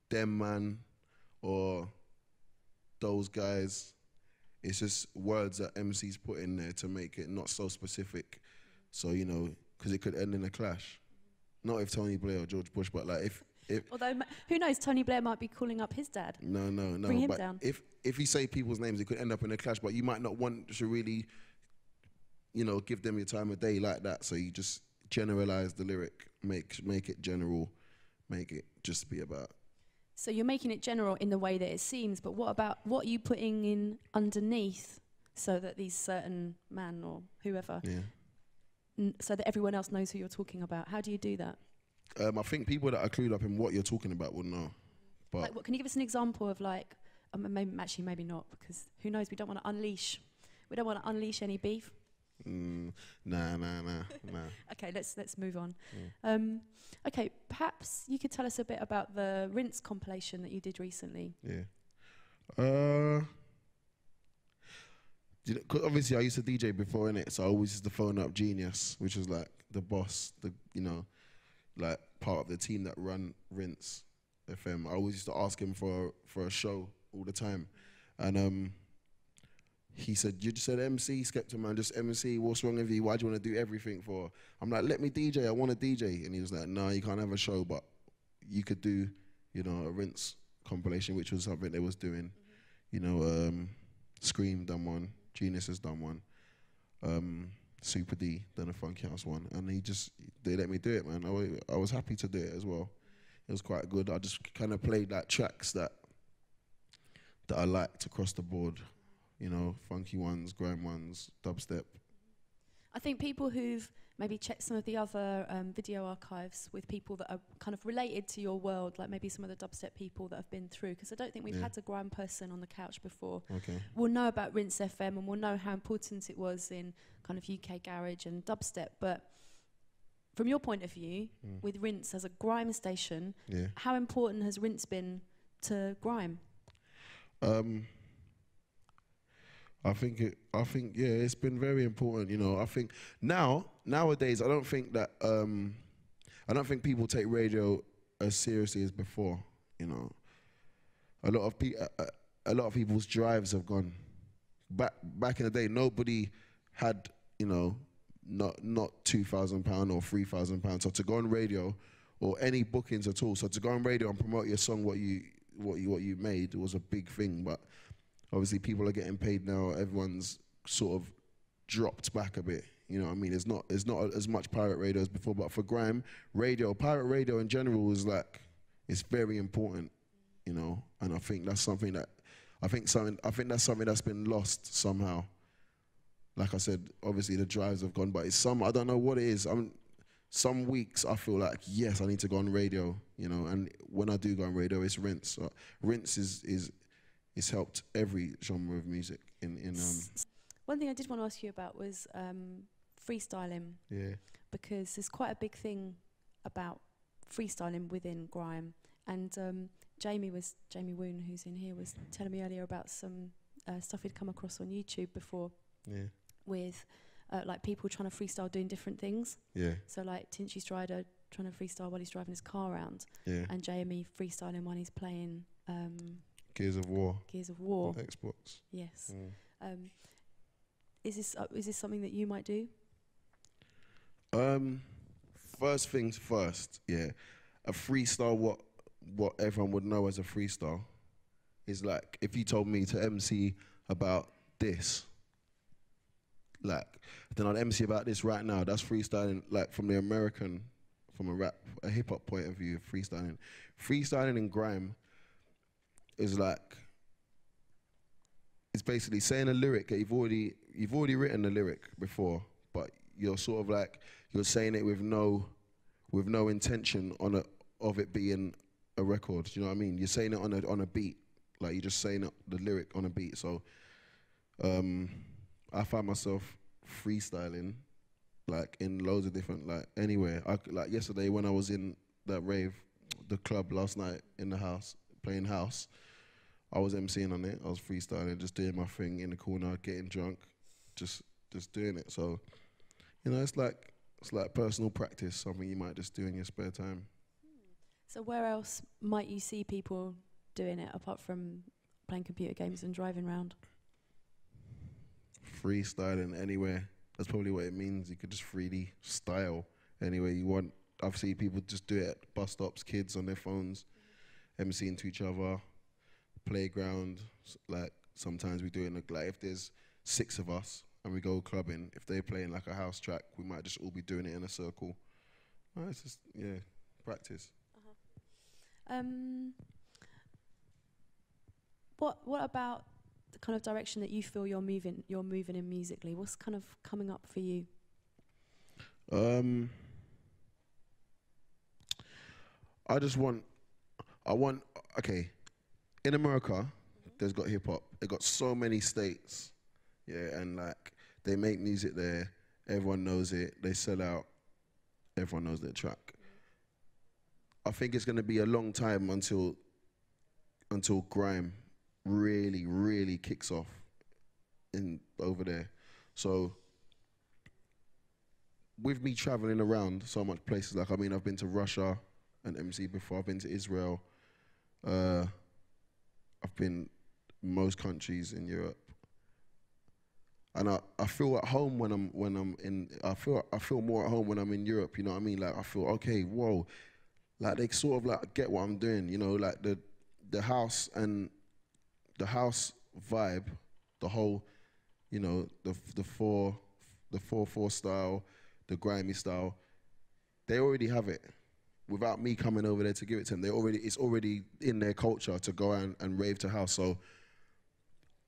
them man, or those guys, it's just words that MCs put in there to make it not so specific. So, you know, because it could end in a clash. Not if Tony Blair or George Bush, but like if although who knows, Tony Blair might be calling up his dad. No. Bring him but down. If you say people's names, it could end up in a clash. But you might not want to really, you know, give them your time of day like that. So you just generalize the lyric, make it general, make it just be about. So you're making it general in the way that it seems, but what are you putting in underneath so that these certain man or whoever, so that everyone else knows who you're talking about? How do you do that? I think people that are clued up in what you're talking about will know. But like, what, can you give us an example of like, maybe not, because who knows? We don't want to unleash any beef. Nah. Okay, let's move on. Okay, perhaps you could tell us a bit about the Rinse compilation that you did recently. Yeah. Cause obviously I used to DJ before, innit? So I always used to phone up Genius, which was like the boss, like part of the team that run Rinse FM. I always used to ask him for a show all the time, and he said, "You just said MC, Skepta, man, just MC. What's wrong with you? Why do you want to do everything for?" I'm like, "Let me DJ. I want to DJ." And he was like, "No, you can't have a show, but you could do, a Rinse compilation," which was something they was doing. Scream done one, Genius has done one, Super D done a Funky House one, and they let me do it, man. I was happy to do it as well. It was quite good. I just kind of played like tracks that I liked across the board, funky ones, grime ones, dubstep. I think people who've maybe checked some of the other video archives with people that are kind of related to your world, like maybe some of the dubstep people that have been through, because I don't think we've had a grime person on the couch before. Okay. We'll know about Rinse FM and we'll know how important it was in kind of UK garage and dubstep, but from your point of view, with Rinse as a grime station, how important has Rinse been to grime? I think it's been very important. I think nowadays I don't think people take radio as seriously as before. A lot of people's drives have gone. Back in the day, nobody had not £2,000 or £3,000. So to go on radio, or any bookings at all, so to go on radio and promote your song, what you made, was a big thing. But obviously people are getting paid now. Everyone's sort of dropped back a bit. You know what I mean? It's not as much pirate radio as before. But for grime radio, pirate radio in general is like, it's very important. And I think that's something that's been lost somehow. Like I said, obviously the drives have gone, but I don't know what it is. Some weeks I feel like, yes, I need to go on radio, and when I do go on radio, it's Rinse. So Rinse is helped every genre of music. One thing I did want to ask you about was freestyling. Yeah. Because there's quite a big thing about freestyling within grime, and Jamie Woon, who's in here, was telling me earlier about some stuff he'd come across on YouTube before. Yeah. With like people trying to freestyle doing different things. Yeah. So like Tinchy Strider trying to freestyle while he's driving his car around. Yeah. And Jamie freestyling when he's playing Gears of War. On Xbox. Yes. Is this something that you might do? First things first, a freestyle, what everyone would know as a freestyle is like, if you told me to MC about this, like, then I'd MC about this right now. That's freestyling, like, from a hip hop point of view, freestyling. Freestyling in grime is like, it's basically saying a lyric that you've already written the lyric before, but you're sort of like, you're saying it with no intention of it being a record. Do you know what I mean? You're saying it on a beat, like you're just saying the lyric on a beat. So I find myself freestyling, like in loads of different, like anywhere. Like yesterday when I was in that rave, the club last night in the house, playing house, I was MCing on it. I was freestyling, just doing my thing in the corner, getting drunk, just doing it. So, it's like personal practice, something you might just do in your spare time. So where else might you see people doing it apart from playing computer games and driving around? Freestyling anywhere. That's probably what it means. You could just freely style anywhere you want. I've seen people just do it at bus stops, kids on their phones, MCing to each other, playground. Like sometimes we do it like if there's 6 of us and we go clubbing, if they're playing like a house track, we might just all be doing it in a circle. It's just, practice. What about the kind of direction that you feel you're moving in musically? What's kind of coming up for you? In America, there's got hip hop. They got so many states, and like they make music there. Everyone knows it. They sell out. Everyone knows their track. I think it's going to be a long time until grime really, really kicks off in over there. So with me traveling around so much places, like I mean, I've been to Russia and MC before. I've been to Israel. I've been most countries in Europe, and I feel at home when I'm in. I feel more at home when I'm in Europe. You know what I mean? Like I feel okay. Whoa, like they sort of like get what I'm doing. You know, like the house and the house vibe, the whole, you know, the 4/4 style, the grimy style. They already have it. Without me coming over there to give it to them, it's already in their culture to go out and rave to house. So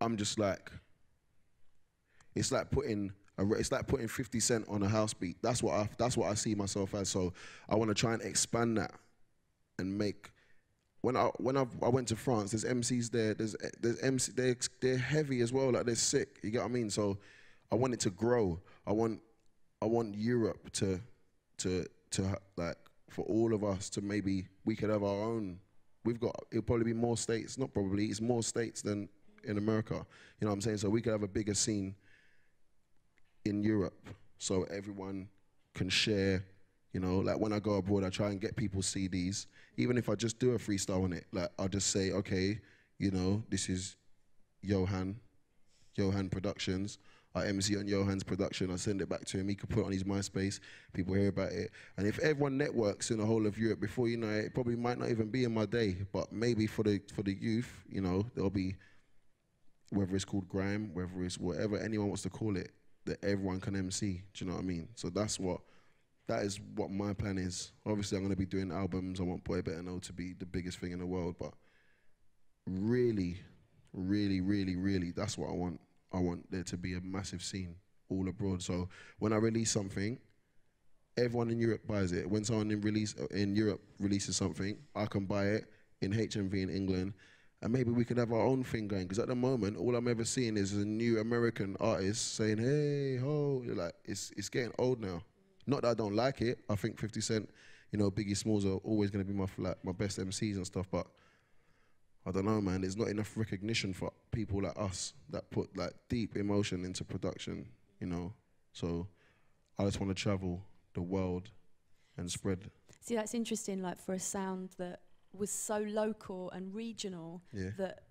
I'm just like, it's like putting 50 Cent on a house beat. That's what I see myself as. So I want to try and expand that and make. When I went to France, there's MCs there. There's MC. They're heavy as well. Like they're sick. You get what I mean? So I want it to grow. I want Europe to like, for all of us to maybe we could have our own. It'll probably be more states. Not probably. It's more states than in America. You know what I'm saying? So we could have a bigger scene in Europe, so everyone can share. You know, like when I go abroad, I try and get people CDs. Even if I just do a freestyle on it, like I'll just say, okay, you know, this is Johan Productions. I MC on Johan's production. I send it back to him. He could put it on his MySpace. People hear about it. And if everyone networks in the whole of Europe, before you know it, it probably might not even be in my day. But maybe for the youth, you know, there'll be, whether it's called grime, whether it's whatever anyone wants to call it, that everyone can MC. Do you know what I mean? So that is what my plan is. Obviously, I'm going to be doing albums. I want Boy Better Know to be the biggest thing in the world. But really, really, really, really, that's what I want. I want there to be a massive scene all abroad. So when I release something, everyone in Europe buys it. When someone in Europe releases something, I can buy it in HMV in England, and maybe we could have our own thing going. Because at the moment, all I'm ever seeing is a new American artist saying, "Hey, ho!" Like it's getting old now. Not that I don't like it. I think 50 Cent, you know, Biggie Smalls are always going to be my best MCs and stuff. But I don't know, man. There's not enough recognition for people like us that put like deep emotion into production, you know. So I just want to travel the world and spread. See, that's interesting. Like for a sound that was so local and regional, but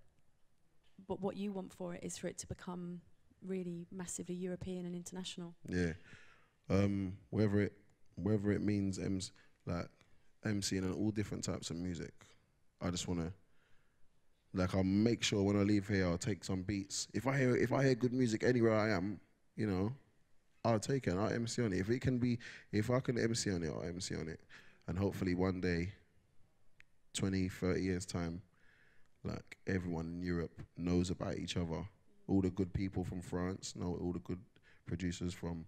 what you want for it is for it to become really massively European and international. Yeah. Whether it means MCing and all different types of music, I just want to. Like I'll make sure when I leave here, I'll take some beats. If I hear good music anywhere I am, you know, I'll take it and I'll MC on it. If I can MC on it, I'll MC on it. And hopefully one day, 20, 30 years time, like everyone in Europe knows about each other. All the good people from France know all the good producers from,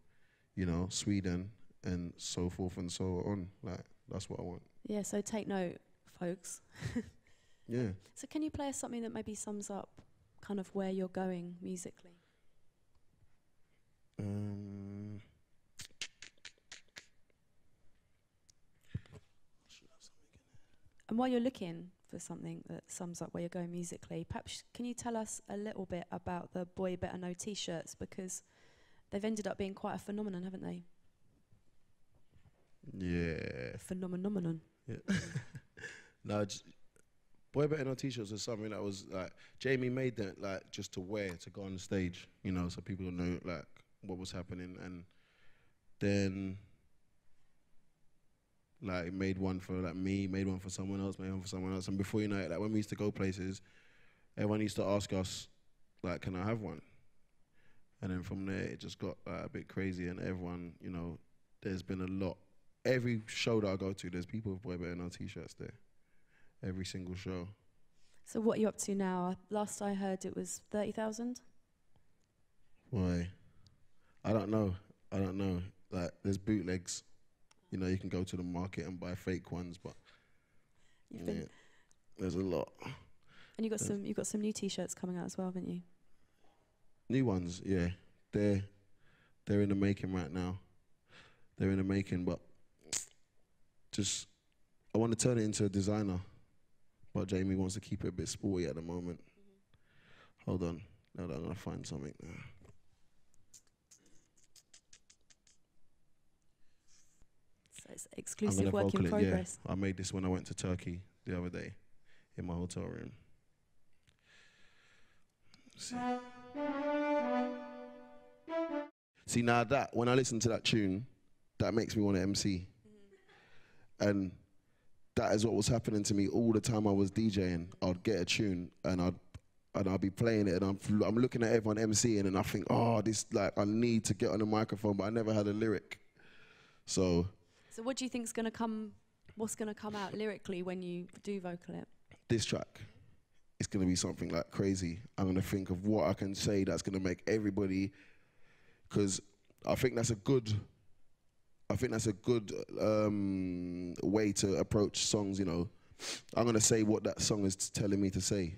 you know, Sweden and so forth and so on. Like that's what I want. Yeah, so take note, folks. Yeah. So can you play us something that maybe sums up kind of where you're going musically? And while you're looking for something that sums up where you're going musically, perhaps can you tell us a little bit about the Boy Better Know t-shirts, because they've ended up being quite a phenomenon, haven't they? Yeah. Phenomenon. Yeah. No, Boy Better Know t-shirts was something that was like Jamie made that like just to wear to go on the stage, you know, so people don't know like what was happening. And then like made one for like me, made one for someone else, made one for someone else. And before you know it, like when we used to go places, everyone used to ask us like, "Can I have one?" And then from there it just got a bit crazy, and everyone, you know, there's been a lot. Every show that I go to, there's people with Boy Better Know t-shirts there. Every single show. So what are you up to now? Last I heard it was 30,000? Why? I don't know. Like, there's bootlegs. You know, you can go to the market and buy fake ones, but there's a lot. And you've got some new t-shirts coming out as well, haven't you? New ones, yeah. They're in the making right now. They're in the making, but just I want to turn it into a designer. But Jamie wants to keep it a bit sporty at the moment. Hold on. Now I'm going to find something now. So it's exclusive work in progress. Yeah. I made this when I went to Turkey the other day in my hotel room. See, now that, when I listen to that tune, that makes me want to MC. And that is what was happening to me all the time I was DJing. I'd get a tune and I'd be playing it, and I'm looking at everyone MCing, and I think, oh, this, like, I need to get on the microphone, but I never had a lyric. So what do you think's gonna come? What's gonna come out lyrically when you do vocal it? This track, it's gonna be something like crazy. I'm gonna think of what I can say that's gonna make everybody, because I think that's a good way to approach songs. You know, I'm gonna say what that song is telling me to say.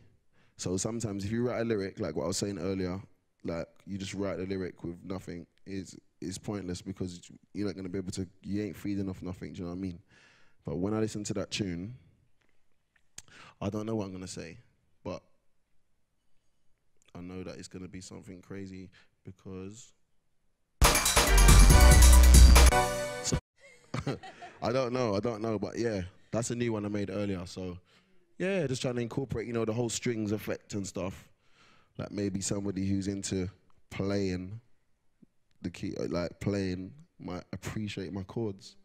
So sometimes if you write a lyric, like what I was saying earlier, like you just write a lyric with nothing, is pointless, because you're not gonna be able to, you ain't feeding off nothing, do you know what I mean? But when I listen to that tune, I don't know what I'm gonna say, but I know that it's gonna be something crazy, because I don't know, but yeah, that's a new one I made earlier, so yeah, just trying to incorporate, you know, the whole strings effect and stuff. Like maybe somebody who's into playing the key, like playing, might appreciate my chords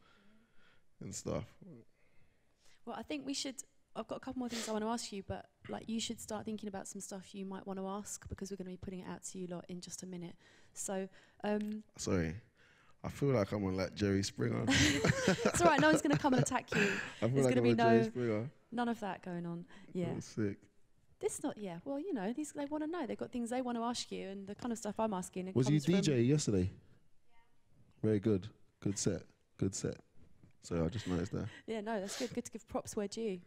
and stuff. Well, I think we should, I've got a couple more things I want to ask you, but like you should start thinking about some stuff you might want to ask, because we're going to be putting it out to you lot in just a minute. So, sorry, I feel like I'm on like Jerry Springer. It's all right, no one's going to come and attack you. There's like going to be none of that going on. Yeah. That's sick. This not, yeah, well, you know, they want to know. They've got things they want to ask you, and the kind of stuff I'm asking. Was you DJ yesterday? Yeah. Very good. Good set. Good set. So I just noticed that. Yeah, no, that's good. Good to give props where due.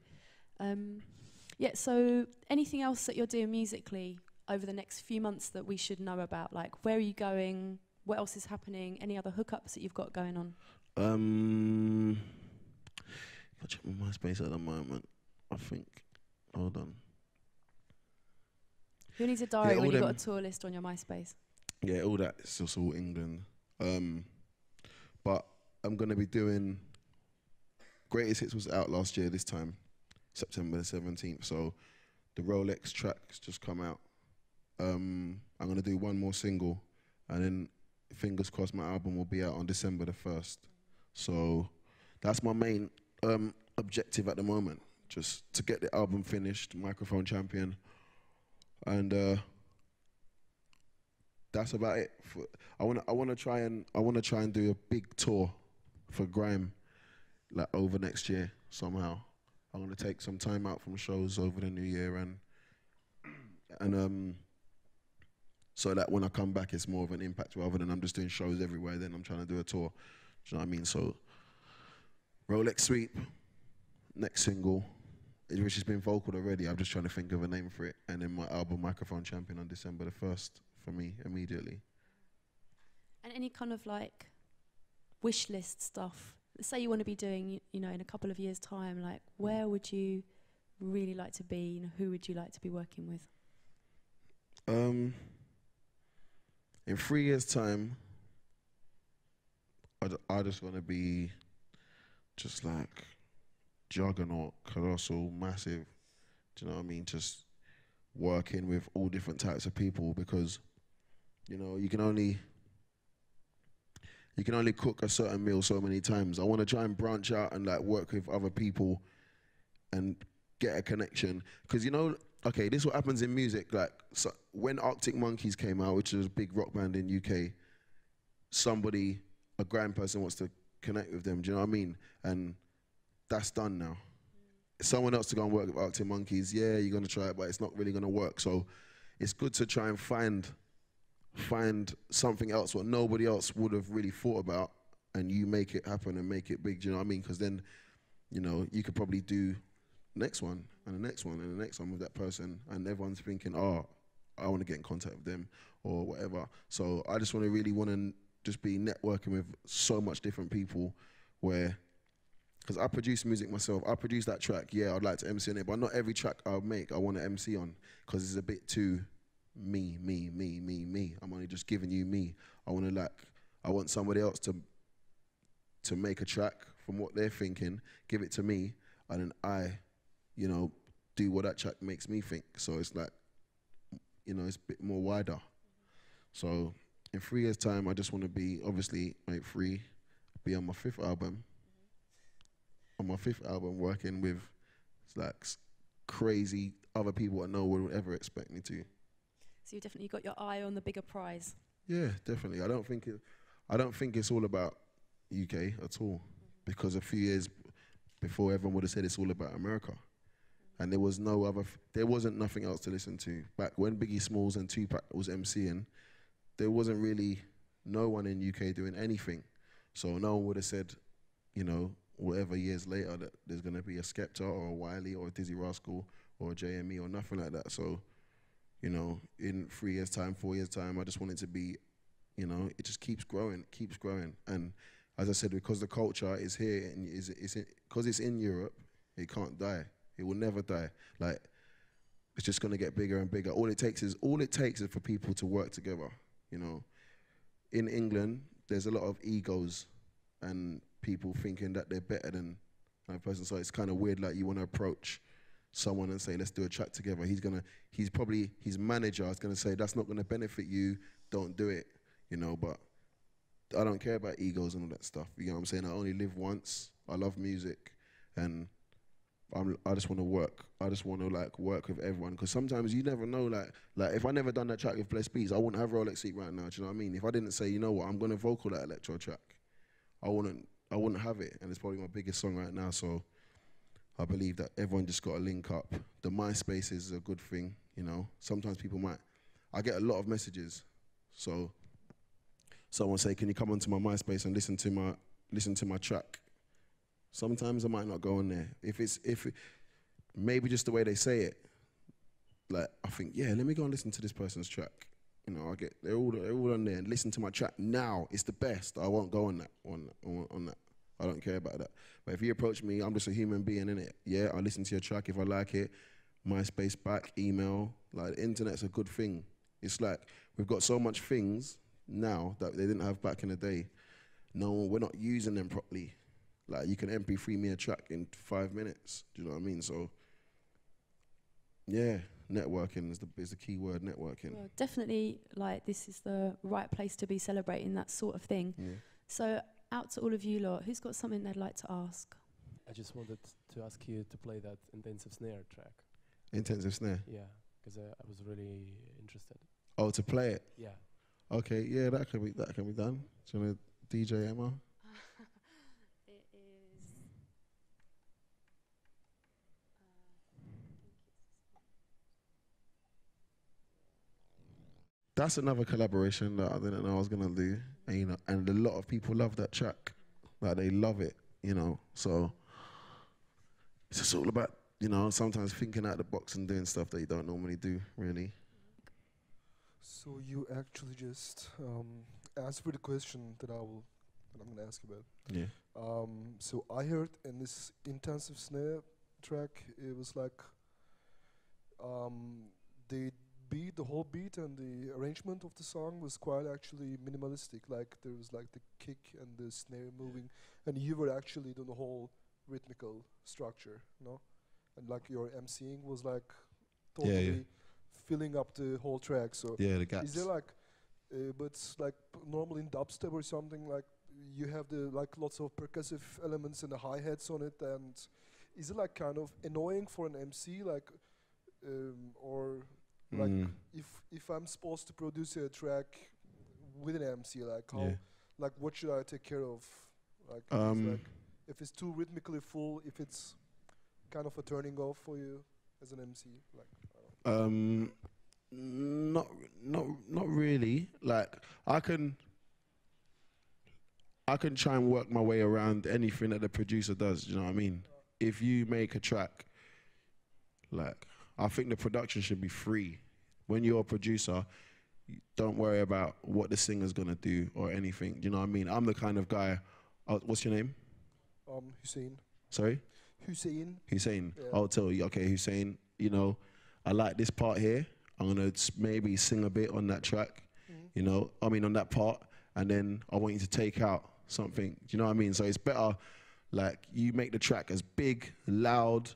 Yeah, so anything else that you're doing musically over the next few months that we should know about? Like, where are you going? What else is happening? Any other hookups that you've got going on? I check my MySpace at the moment. I think. Hold on. Who needs a diary when you've got a tour list on your MySpace? Yeah, all that is just all England. But I'm going to be doing... Greatest Hits was out last year this time, September the 17th. So the Rolex track's just come out. I'm going to do one more single, and then fingers crossed my album will be out on December the 1st. So that's my main objective at the moment, just to get the album finished, Microphone Champion, and that's about it. I want to try and do a big tour for Grime, like over next year somehow. I'm gonna take some time out from shows over the new year, and so that when I come back, it's more of an impact rather than I'm just doing shows everywhere. Then I'm trying to do a tour. Do you know what I mean? So Rolex Sweep, next single, which has been vocal already. I'm just trying to think of a name for it, and then my album Microphone Champion on December the 1st for me immediately. And any kind of like wish list stuff. Say you want to be doing, you know, in a couple of years' time, like where would you really like to be? You know, who would you like to be working with? In 3 years' time, I just want to be just like juggernaut, colossal, massive. Do you know what I mean? Just working with all different types of people, because, you know, you can only cook a certain meal so many times. I want to try and branch out and like work with other people and get a connection. Because, you know, okay, this is what happens in music. Like, so when Arctic Monkeys came out, which is a big rock band in UK, a grime person wants to connect with them. Do you know what I mean? And that's done now. Someone else to go and work with Arctic Monkeys, yeah, you're going to try it, but it's not really going to work. So it's good to try and find something else what nobody else would have really thought about, and you make it happen and make it big. Do you know what I mean? Because then, you know, you could probably do next one and the next one and the next one with that person, and everyone's thinking, oh, I want to get in contact with them or whatever. So I just want to just be networking with so much different people, where, because I produce music myself. I produce that track, yeah, I'd like to MC on it, but not every track I make I want to MC on, because it's a bit too me, me, me, me, me. I'm only just giving you me. I want somebody else to make a track from what they're thinking, give it to me, and then I, you know, do what that track makes me think. So it's like, you know, it's a bit more wider. So in 3 years' time, I just want to be, obviously, make free, be on my 5th album. On my 5th album, working with like crazy other people I know would ever expect me to. So you definitely got your eye on the bigger prize. Yeah, definitely. I don't think it's all about UK at all, because a few years before, everyone would have said it's all about America, and there was there wasn't nothing else to listen to. Back when Biggie Smalls and Tupac was MCing, there wasn't really no one in UK doing anything. So no one would have said, you know, whatever years later that there's gonna be a Skepta or a Wiley or a Dizzy Rascal or a JME or nothing like that. So, you know, in 3 years' time, 4 years' time, I just want it to be, you know, it just keeps growing. And as I said, because the culture is here and because it's in Europe, it can't die. It will never die. Like, it's just gonna get bigger and bigger. All it takes is for people to work together. You know, in England, there's a lot of egos and people thinking that they're better than another person. So it's kind of weird. Like, you want to approach someone and say, let's do a track together. His manager is gonna say, that's not gonna benefit you. Don't do it. You know, but I don't care about egos and all that stuff. You know what I'm saying? I only live once. I love music, and I just want to work. I just want to like work with everyone, because sometimes you never know. Like if I never done that track with Bless Beats, I wouldn't have Rolex Sweep right now. Do you know what I mean? If I didn't say, you know what, I'm gonna vocal that electro track, I wouldn't have it. And it's probably my biggest song right now. So I believe that everyone just got to link up. The MySpace is a good thing. You know, sometimes I get a lot of messages. So someone say, can you come onto my MySpace and listen to my track? Sometimes I might not go on there. Maybe just the way they say it, like I think, yeah, let me go and listen to this person's track. You know, they're all on there and listen to my track now. It's the best. I won't go on that. On that. I don't care about that. But if you approach me, I'm just a human being, innit? Yeah, I listen to your track if I like it. MySpace back, email. Like, the internet's a good thing. It's like we've got so much things now that they didn't have back in the day. No, we're not using them properly. Like, you can MP3 me a track in 5 minutes. Do you know what I mean? So, yeah, networking is the key word, networking. Well, definitely, like, this is the right place to be celebrating that sort of thing. Yeah. So, out to all of you lot, who's got something they'd like to ask? I just wanted to ask you to play that Intensive Snare track. Intensive Snare? Yeah, because I was really interested. Oh, to play it? Yeah. Okay, yeah, that can be done. Do you want to DJ Emma? It is. That's another collaboration that I didn't know I was gonna do, and, you know, and a lot of people love that track. Like, they love it, you know. So it's just all about, you know, sometimes thinking out the box and doing stuff that you don't normally do, really. So you actually just answered the question that I'm going to ask you about. Yeah. So I heard in this Intensive Snare track, it was like the whole beat and the arrangement of the song was quite actually minimalistic. Like, there was like the kick and the snare moving, and you were actually doing the whole rhythmical structure, no? And like your MCing was like totally filling up the whole track. So yeah, the gaps. is there like, but like normally in dubstep or something, like you have the like lots of percussive elements and the hi-hats on it, and is it like kind of annoying for an MC, like, or like if I'm supposed to produce a track with an MC, like how, like what should I take care of? Like, if it's too rhythmically full, if it's kind of a turning off for you as an MC, like. Not really. Like, I can try and work my way around anything that the producer does. Do you know what I mean? If you make a track, like, I think the production should be free. When you're a producer, don't worry about what the singer's gonna do or anything. Do you know what I mean? I'm the kind of guy. What's your name? Hussein. Sorry? Hussein. Hussein. Yeah. I'll tell you. Okay, Hussein. You know, I like this part here. I'm gonna maybe sing a bit on that track, you know, I mean on that part, and then I want you to take out something, do you know what I mean? So it's better, like, you make the track as big, loud,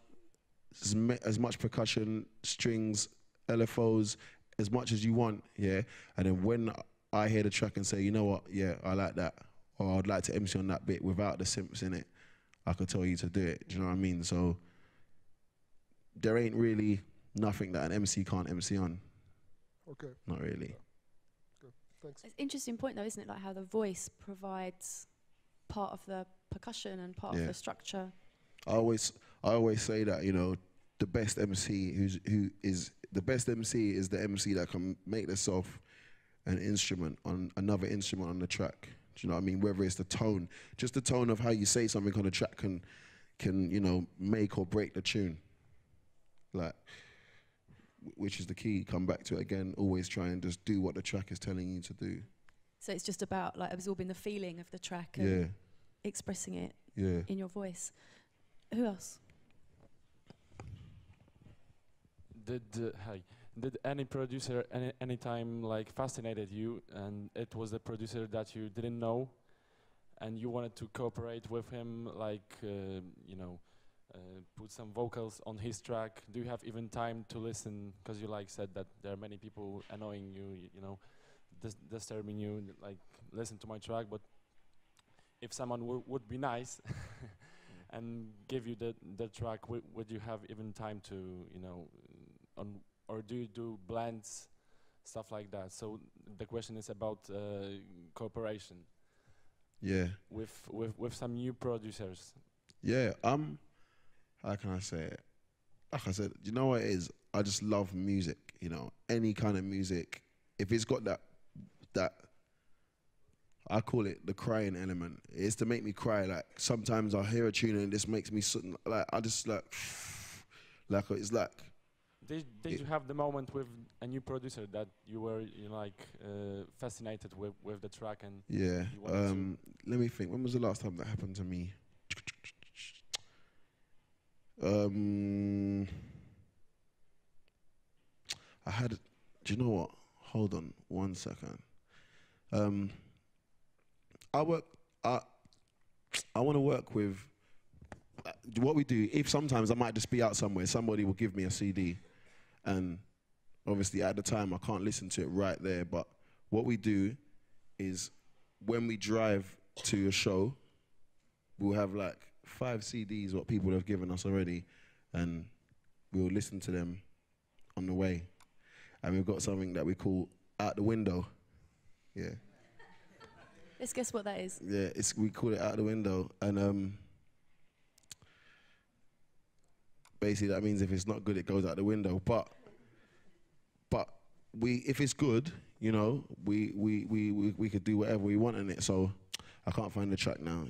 as much percussion, strings, LFOs, as much as you want, yeah? And then when I hear the track and say, you know what, yeah, I like that, or I'd like to MC on that bit without the synths in it, I could tell you to do it, do you know what I mean? So there ain't really nothing that an MC can't MC on. Okay. Not really. Good. Thanks. It's an interesting point though, isn't it? Like how the voice provides part of the percussion and part of the structure. I always say that, you know, the best MC is the MC that can make themselves an instrument on another instrument on the track. Do you know what I mean? Whether it's the tone, just the tone of how you say something on the track can you know, make or break the tune. Like, which is the key. Come back to it again. Always try and just do what the track is telling you to do. So it's just about like absorbing the feeling of the track and expressing it in your voice. Who else? Did any producer any time like fascinated you, and it was a producer that you didn't know, and you wanted to cooperate with him, like you know, put some vocals on his track? Do you have even time to listen? Because you like said that there are many people annoying you, you know, disturbing you, like listen to my track. But if someone would be nice and give you the track, would you have even time to, you know, or do you do blends, stuff like that? So the question is about cooperation. Yeah. With some new producers. Yeah. How can I say it? Like I said, you know what it is? I just love music. You know, any kind of music. If it's got that I call it the crying element. It's to make me cry. Like sometimes I hear a tune and this makes me like I just like it's like. Did you have the moment with a new producer that you were, you know, like fascinated with the track and yeah? You wanted let me think. When was the last time that happened to me? I had. Do you know what? Hold on 1 second. I want to work with. What we do, if sometimes I might just be out somewhere, somebody will give me a CD, and obviously at the time I can't listen to it right there, but what we do is when we drive to a show, we'll have like 5 CDs what people have given us already, and we'll listen to them on the way. And we've got something that we call Out the Window. Yeah. Let's guess what that is. Yeah, we call it Out the Window, and basically that means if it's not good, it goes out the window. But if it's good, you know, we could do whatever we want in it. So I can't find the track now.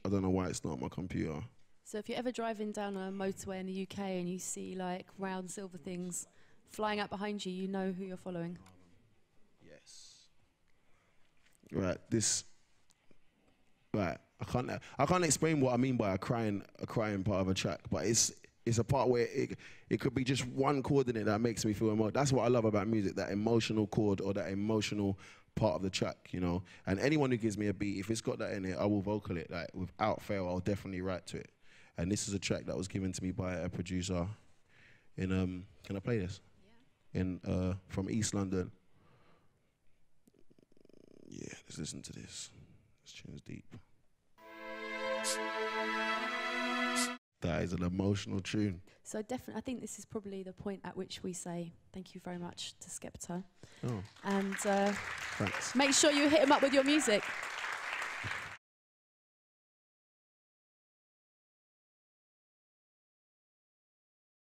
I don't know why it's not on my computer. So if you're ever driving down a motorway in the UK and you see like round silver things flying out behind you, you know who you're following. Yes. Right. Right. I can't explain what I mean by a crying part of a track, but it's a part where it could be just one chord in it that makes me feel emotional. That's what I love about music, that emotional chord or that emotional part of the track, you know. And anyone who gives me a beat, if it's got that in it, I will vocal it. Like without fail, I'll definitely write to it. And this is a track that was given to me by a producer in can I play this? Yeah. From East London. Yeah, let's listen to this. This tune's deep. That is an emotional tune. So definitely, I think this is probably the point at which we say thank you very much to Skepta. Oh. And thanks. make sure you hit him up with your music.